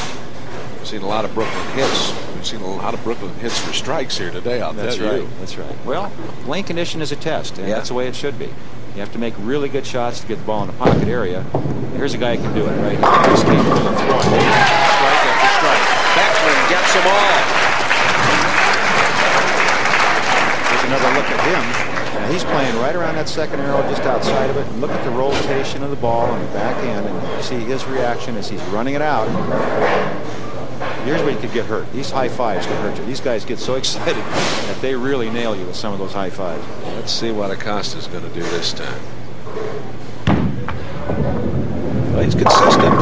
We've seen a lot of Brooklyn hits. We've seen a lot of Brooklyn hits for strikes here today, I'll tell you. That's right. Well, lane condition is a test, and that's the way it should be. You have to make really good shots to get the ball in the pocket area. Here's a guy who can do it, right? He's capable of throwing. Strike after strike. Beckman gets them all. Here's another look at him. Now he's playing right around that second arrow, just outside of it. And look at the rotation of the ball on the backhand, and you see his reaction as he's running it out. Here's where you could get hurt. These high fives can hurt you. These guys get so excited that they really nail you with some of those high fives. Let's see what Acosta's going to do this time. Well, he's consistent.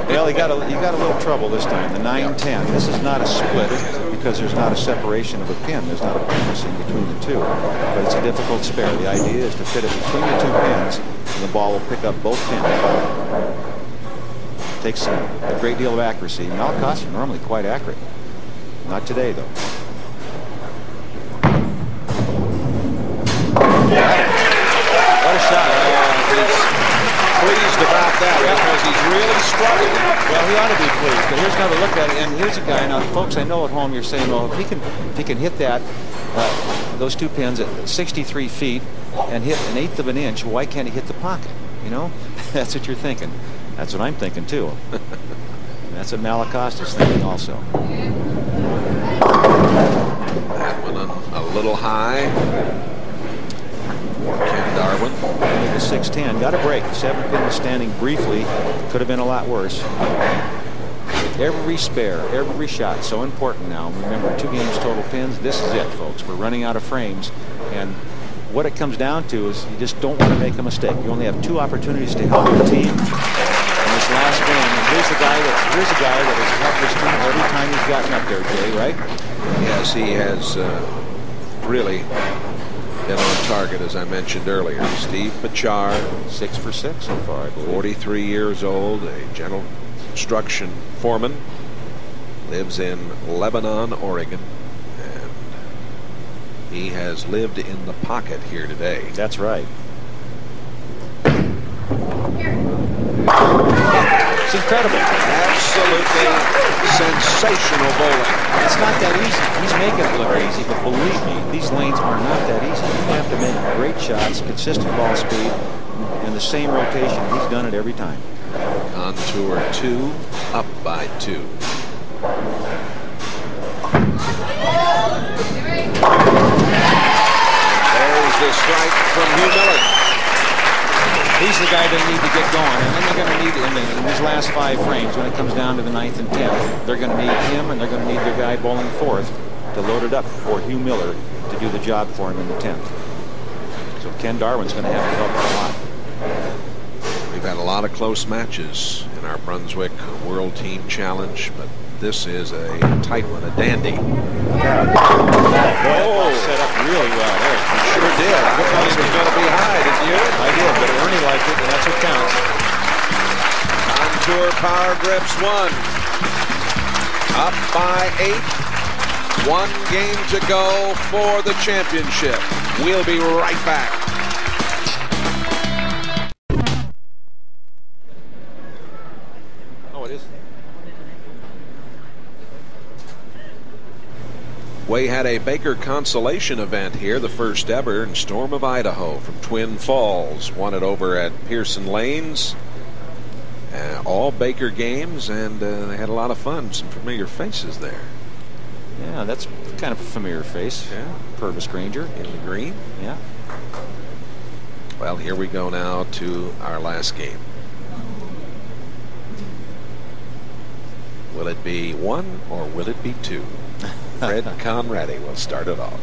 Well, he got a little trouble this time. The 9-10. This is not a split because there's not a separation of a pin. There's not a pin missing between the two. But it's a difficult spare. The idea is to fit it between the two pins, and the ball will pick up both pins. Takes a great deal of accuracy. Now Acosta is normally quite accurate. Not today, though. What a shot. He's pleased about that because he's really struggling. Well, he ought to be pleased. But here's another look at it. And here's a guy. Now, folks, I know at home you're saying, well, if he can hit that, those two pins at 63 feet and hit 1/8 of an inch, why can't he hit the pocket? You know, that's what you're thinking. That's what I'm thinking, too. That's what Mal Acosta's thinking also. That one a little high for Ken Darwin. The 6-10. Got a break. The 7-pin was standing briefly. Could have been a lot worse. Every spare, every shot, so important now. Remember, 2 games total pins. This is it, folks. We're running out of frames. And what it comes down to is you just don't want to make a mistake. You only have 2 opportunities to help your team. This last game, and here's a guy that has helped his team every time he's gotten up there, Jay, right? Yes, he has really been on target, as I mentioned earlier. Steve Bachar, 6 for 6 so far, I believe. 43 years old, a general construction foreman, lives in Lebanon, Oregon, and he has lived in the pocket here today. That's right. It's incredible. Absolutely sensational bowling. It's not that easy. He's making it look easy, but believe me, these lanes are not that easy. You have to make great shots, consistent ball speed, and the same rotation. He's done it every time. Contour 2, up by 2. There's the strike from Hugh Miller. He's the guy they need to get going, and then they're going to need in these last 5 frames when it comes down to the 9th and 10th. They're going to need him, and they're going to need their guy bowling 4th to load it up for Hugh Miller to do the job for him in the 10th. So Ken Darwin's going to have to help a lot. We've had a lot of close matches in our Brunswick World Team Challenge, but this is a tight one, a dandy. Oh, set up really well there. Sure did. I thought he was going to be high, didn't you? I did, but Ernie liked it, and that's what counts. Contour Power Grips 1. Up by 8. 1 game to go for the championship. We'll be right back. Oh, it is. We had a Baker consolation event here, the first ever, in Storm of Idaho from Twin Falls. Won it over at Pearson Lanes. All Baker games, and they had a lot of fun. Some familiar faces there. Yeah, that's kind of a familiar face. Yeah. Purvis Granger. In the green. Yeah. Well, here we go now to our last game. Will it be 1 or will it be 2? Fred Conradi will start it off.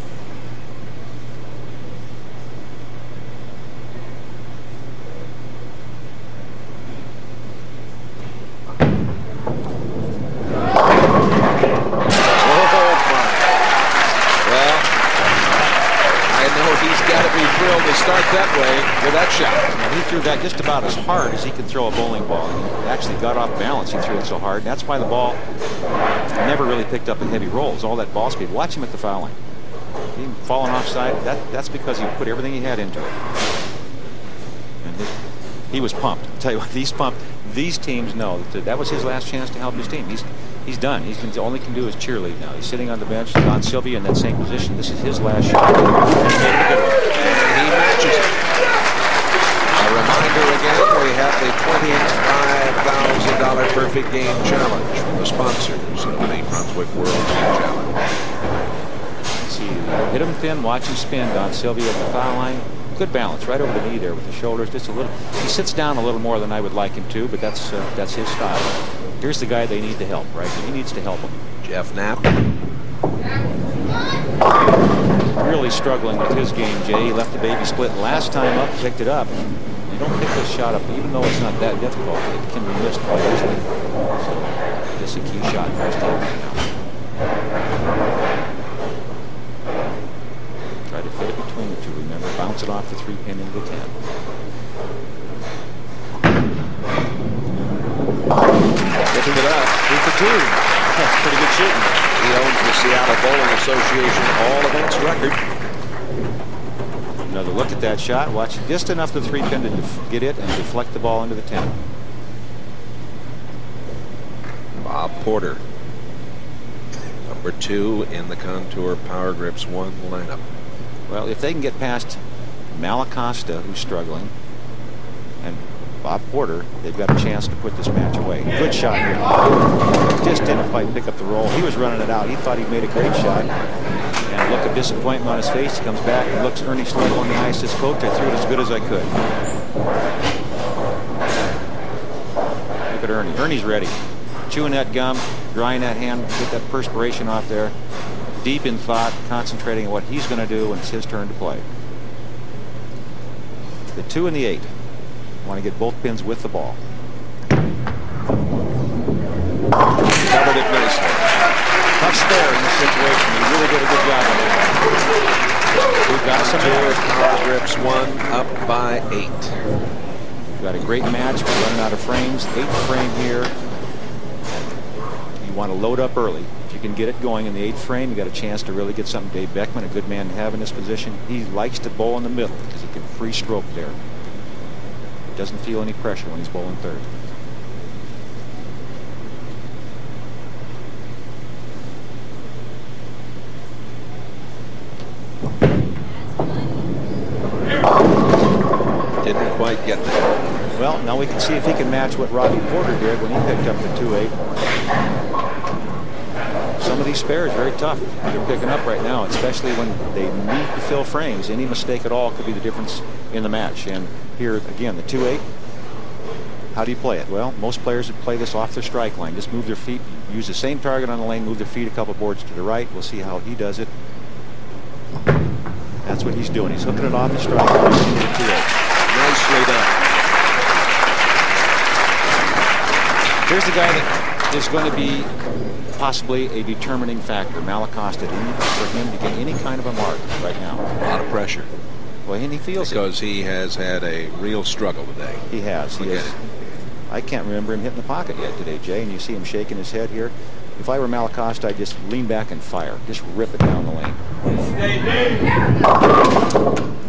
start that way with that shot. Now, he threw that just about as hard as he could throw a bowling ball. He actually got off balance. He threw it so hard. That's why the ball never really picked up in heavy rolls. All that ball speed. Watch him at the foul line. He falling offside. That's because he put everything he had into it. And he was pumped. I'll tell you what, these teams know that was his last chance to help his team. He's done. All he can do is cheerlead now. He's sitting on the bench on Sylvia in that same position. This is his last shot. And he matches it. A reminder again, we have the $25,000 Perfect Game Challenge from the sponsors of the Brunswick World Team Challenge. See, hit him thin, watch him spin. Don Sylvia at the foul line. Good balance right over the knee there with the shoulders. Just a little. He sits down a little more than I would like him to, but that's his style. Here's the guy they need to help, right? He needs to help him. Jeff Knapp. Really struggling with his game, Jay. He left the baby split last time up, picked it up. You don't pick this shot up, even though it's not that difficult. It can be missed quite easily. So, just a key shot for his team right now. Try to fit it between the two. Remember, bounce it off the 3-pin into the 10. Looking it up. 3 for 2. That's pretty good shooting. He owns the Seattle Bowling Association all events record. Another look at that shot. Watch just enough the 3-pin to get it and deflect the ball into the 10. Bob Porter, number 2 in the Contour Power Grips 1 lineup. Well, if they can get past Acosta, who's struggling, and Bob Porter, they've got a chance to put this match away. Good shot here. Just didn't quite pick up the roll. He was running it out. He thought he'd made a great shot. And a look of disappointment on his face. He comes back and looks Ernie Schlegel in the eye. Says, "Coach, I threw it as good as I could." Look at Ernie. Ernie's ready. Chewing that gum, drying that hand, get that perspiration off there. Deep in thought, concentrating on what he's going to do when it's his turn to play. The 2 and the 8. Want to get both pins with the ball. Covered it nicely. Tough spare in this situation. He really did a good job of it. We've got some Power Grips 1 up by 8. We've got a great match. We're running out of frames. 8th frame here. You want to load up early. If you can get it going in the 8th frame, you got a chance to really get something. Dave Beckman, a good man to have in this position. He likes to bowl in the middle because he can free stroke there. Doesn't feel any pressure when he's bowling third. Didn't quite get there. Well, now we can see if he can match what Robbie Porter did when he picked up the 2-8. Some of these spares very tough. They're picking up right now, especially when they need to fill frames. Any mistake at all could be the difference in the match. And here again, the 2-8. How do you play it? Well, most players would play this off their strike line. Just move their feet, use the same target on the lane, move their feet a couple boards to the right. We'll see how he does it. That's what he's doing. He's hooking it off the strike line into the 2-8. Nicely done. Here's the guy that is going to be possibly a determining factor. Acosta. For him to get any kind of a mark right now. A lot of pressure. Well, and he feels because he has had a real struggle today. He has. He has. I can't remember him hitting the pocket yet today, Jay, and you see him shaking his head here. If I were Acosta, I'd just lean back and fire. Just rip it down the lane.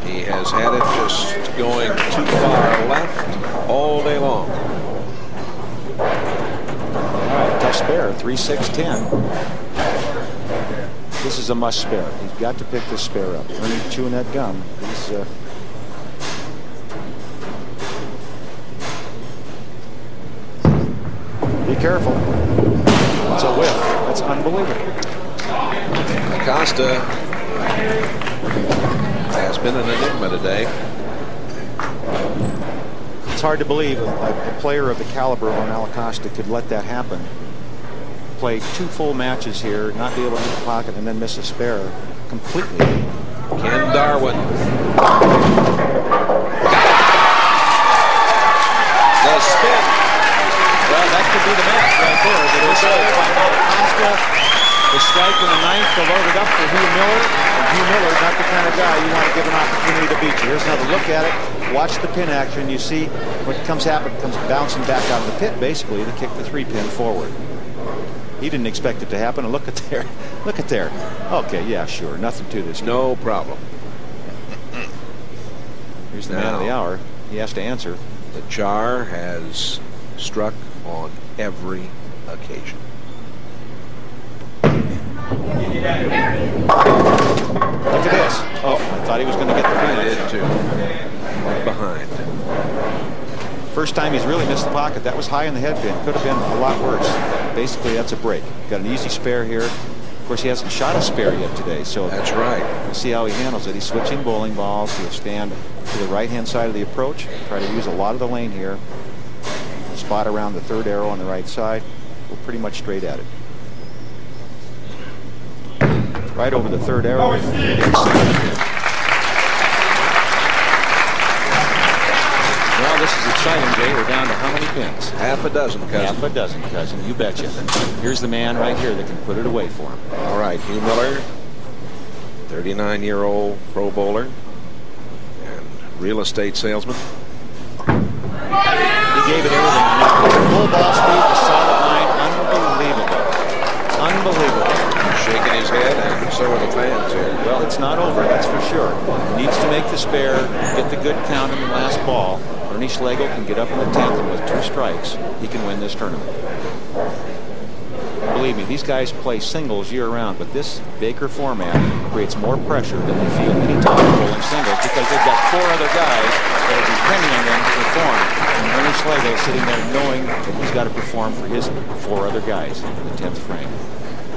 He has had it just going too far left all day long. All right, tough spare. 3-6-10. This is a must spare. He's got to pick this spare up. Ernie chewing that gum. He's be careful. It's a whiff. That's unbelievable. Acosta has been an enigma today. It's hard to believe a player of the caliber of Acosta could let that happen. Play 2 full matches here, not be able to hit the pocket, and then miss a spare completely. Ken Darwin. The spin. Well, that could be the match right there. But it's by Acosta. The strike in the ninth to load it up for Hugh Miller. And Hugh Miller's not the kind of guy you want to give an opportunity to beat you. Here's another look at it. Watch the pin action. You see what comes bouncing back out of the pit, basically, to kick the 3-pin forward. He didn't expect it to happen. And look at there. Look at there. Okay, yeah, sure. Nothing to this. No problem. Here's the man of the hour. He has to answer. The jar has struck on every occasion. Look at this. Oh, I thought he was going to get the pin. I did too. Right behind. First time he's really missed the pocket. That was high in the head pin. Could have been a lot worse. Basically, that's a break. Got an easy spare here. Of course, he hasn't shot a spare yet today, so that's right. We'll see how he handles it. He's switching bowling balls. He'll stand to the right-hand side of the approach. Try to use a lot of the lane here. Spot around the third arrow on the right side. Go pretty much straight at it. Right over the third arrow. Well, this is exciting, Jay. We're down to how many pins? Half a dozen, cousin. Half a dozen, cousin. You betcha. Here's the man right here that can put it away for him. All right, Hugh Miller, 39-year-old pro bowler and real estate salesman. He gave it everything. Full ball speed, a solid line. Unbelievable. Unbelievable. Shaking his head, and so are the fans here. Well, it's not over, that's for sure. He needs to make the spare, get the good count in the last ball. Ernie Schlegel can get up in the 10th, and with 2 strikes, he can win this tournament. Believe me, these guys play singles year-round, but this Baker format creates more pressure than they feel any time bowling singles because they've got 4 other guys that are depending on them to perform. And Ernie Schlegel is sitting there knowing that he's got to perform for his 4 other guys in the 10th frame.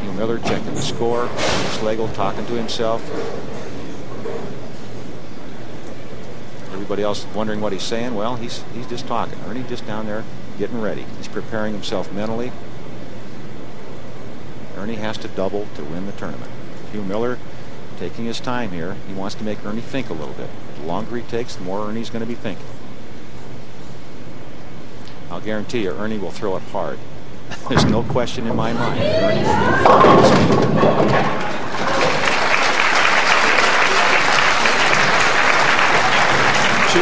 Hugh Miller checking the score. Ernie Schlegel talking to himself. Everybody else wondering what he's saying. Well, he's just talking. Ernie just down there getting ready. He's preparing himself mentally. Ernie has to double to win the tournament. Hugh Miller taking his time here. He wants to make Ernie think a little bit. The longer he takes, the more Ernie's going to be thinking. I'll guarantee you, Ernie will throw it hard. There's no question in my mind. Ernie will be .205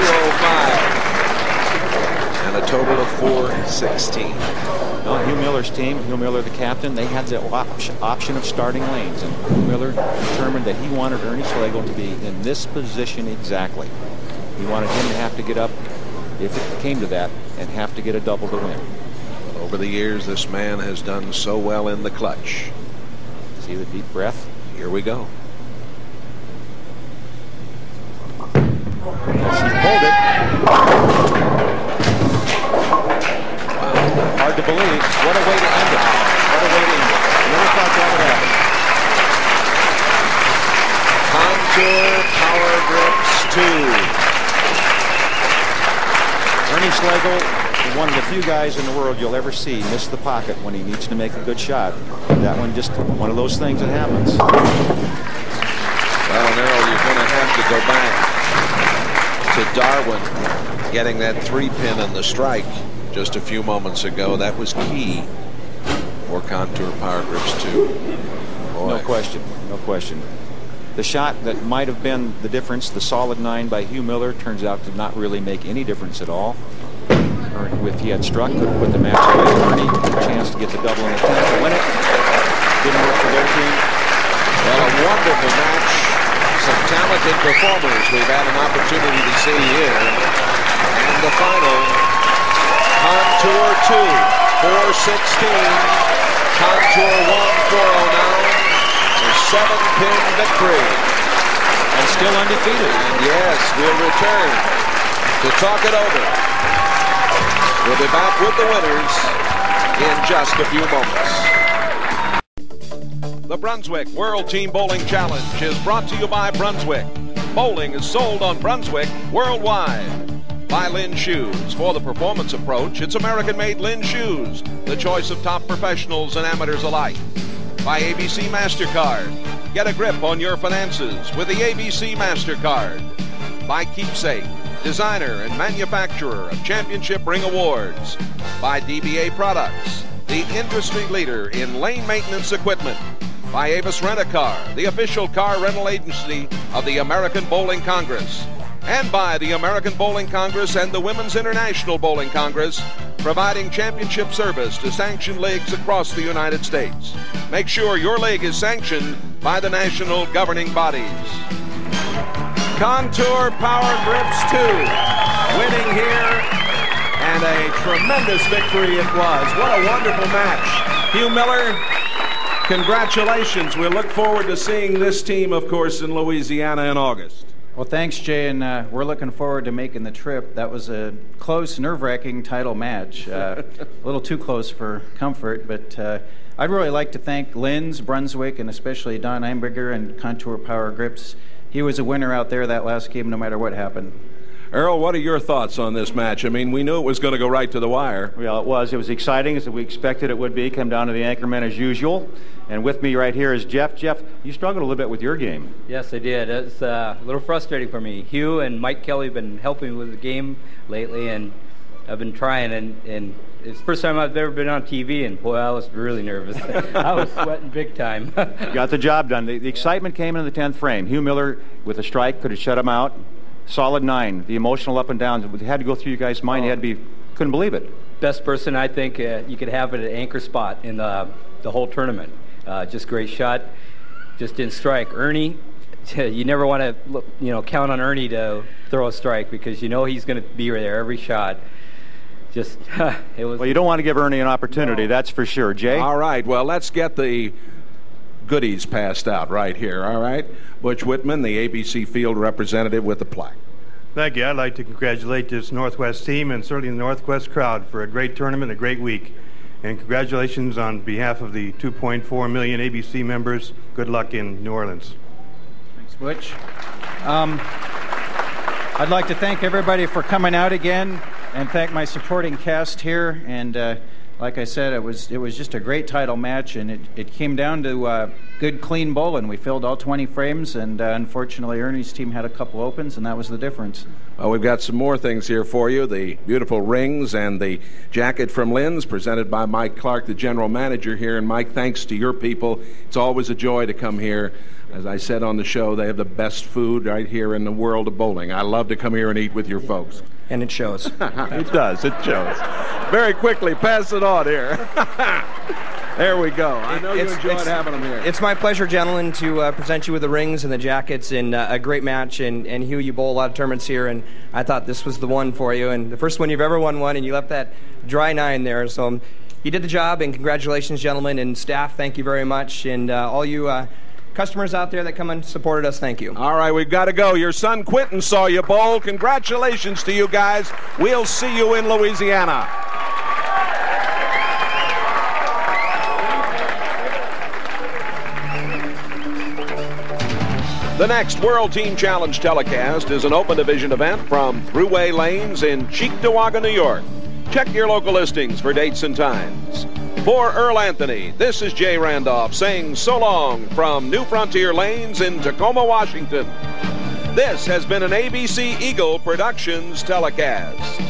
and a total of 416. No, Hugh Miller's team, Hugh Miller the captain, they had the option of starting lanes, and Hugh Miller determined that he wanted Ernie Schlegel to be in this position exactly. He wanted him to have to get up, if it came to that, and have to get a double to win. Over the years, this man has done so well in the clutch. See the deep breath? Here we go. Yes, he pulled it. Wow. Hard to believe. What a way to end it. What a way to end it. Never thought that would happen. Contour power grips 2. Ernie Schlegel, one of the few guys in the world you'll ever see miss the pocket when he needs to make a good shot. That one just one of those things that happens. Well, Errol, you're going to have to go back to Darwin getting that 3-pin in the strike just a few moments ago. That was key for Contour Power Grips 2. Boy. No question. No question. The shot that might have been the difference, the solid 9 by Hugh Miller, turns out to not really make any difference at all. If he had struck, could have put the match away. Ernie, a chance to get the double in the 10th to win it. Didn't work for their team. Well, a wonderful match. Some talented performers we've had an opportunity to see here. And the final, Contour 2, 416. Contour 1, 409. A 7-pin victory. And still undefeated. And yes, we'll return to talk it over. We'll be back with the winners in just a few moments. The Brunswick World Team Bowling Challenge is brought to you by Brunswick. Bowling is sold on Brunswick worldwide. By Len Shoes. For the performance approach, it's American-made Len Shoes, the choice of top professionals and amateurs alike. By ABC MasterCard. Get a grip on your finances with the ABC MasterCard. By Keepsake, designer and manufacturer of championship ring awards. By DBA Products, the industry leader in lane maintenance equipment. by Avis Rent-A-Car, the official car rental agency of the American Bowling Congress, and by the American Bowling Congress and the Women's International Bowling Congress, providing championship service to sanctioned leagues across the United States. Make sure your league is sanctioned by the national governing bodies. Contour Power Grips 2, winning here, and a tremendous victory it was. What a wonderful match. Hugh Miller, congratulations. We look forward to seeing this team, of course, in Louisiana in August. Well, thanks, Jay, and we're looking forward to making the trip. That was a close, nerve-wracking title match. A little too close for comfort, but I'd really like to thank Len's, Brunswick, and especially Don Einberger and Contour Power Grips. He was a winner out there that last game no matter what happened. Earl, what are your thoughts on this match? I mean, we knew it was going to go right to the wire. Well, it was. It was exciting as we expected it would be. Came down to the anchorman as usual. And with me right here is Jeff. Jeff, you struggled a little bit with your game. Yes, I did. It's a little frustrating for me. Hugh and Mike Kelly have been helping me with the game lately, and I've been trying. And it's the first time I've ever been on TV, and boy, I was really nervous. I was sweating big time. You got the job done. The excitement came in the 10th frame. Hugh Miller, with a strike, could have shut him out. Solid 9. The emotional up and downs. It had to go through you guys' mind. You had to be, couldn't believe it. Best person I think you could have at an anchor spot in the whole tournament. Just great shot. Just didn't strike. Ernie, you never want to count on Ernie to throw a strike because you know he's going to be there every shot. Just it was. Well, you don't want to give Ernie an opportunity, that's for sure. Jay? All right. Well, let's get the goodies passed out right here. All right. Butch Whitman, the ABC field representative, with the plaque. Thank you. I'd like to congratulate this Northwest team and certainly the Northwest crowd for a great tournament, a great week. And congratulations on behalf of the 2.4 million ABC members. Good luck in New Orleans. Thanks, Butch. I'd like to thank everybody for coming out again and thank my supporting cast here. And like I said, it was just a great title match, and it came down to good, clean bowling. We filled all 20 frames, and unfortunately, Ernie's team had a couple opens, and that was the difference. Well, we've got some more things here for you. The beautiful rings and the jacket from Len's, presented by Mike Clark, the general manager here. And Mike, thanks to your people. It's always a joy to come here. As I said on the show, they have the best food right here in the world of bowling. I love to come here and eat with your folks. And it shows. It does. It shows. Very quickly, pass it on here. There we go. I know you enjoyed having them here. It's my pleasure, gentlemen, to present you with the rings and the jackets and a great match. And Hugh, you bowl a lot of tournaments here, and I thought this was the one for you. And the first one you've ever won one, and you left that dry 9 there. So you did the job, and congratulations, gentlemen. And staff, thank you very much. And all you customers out there that come and supported us, thank you. All right, we've got to go. Your son Quentin saw you bowl. Congratulations to you guys. We'll see you in Louisiana. The next World Team Challenge telecast is an open division event from Thruway Lanes in Cheektowaga, New York. Check your local listings for dates and times. For Earl Anthony, this is Jay Randolph saying so long from New Frontier Lanes in Tacoma, Washington. This has been an ABC Eagle Productions telecast.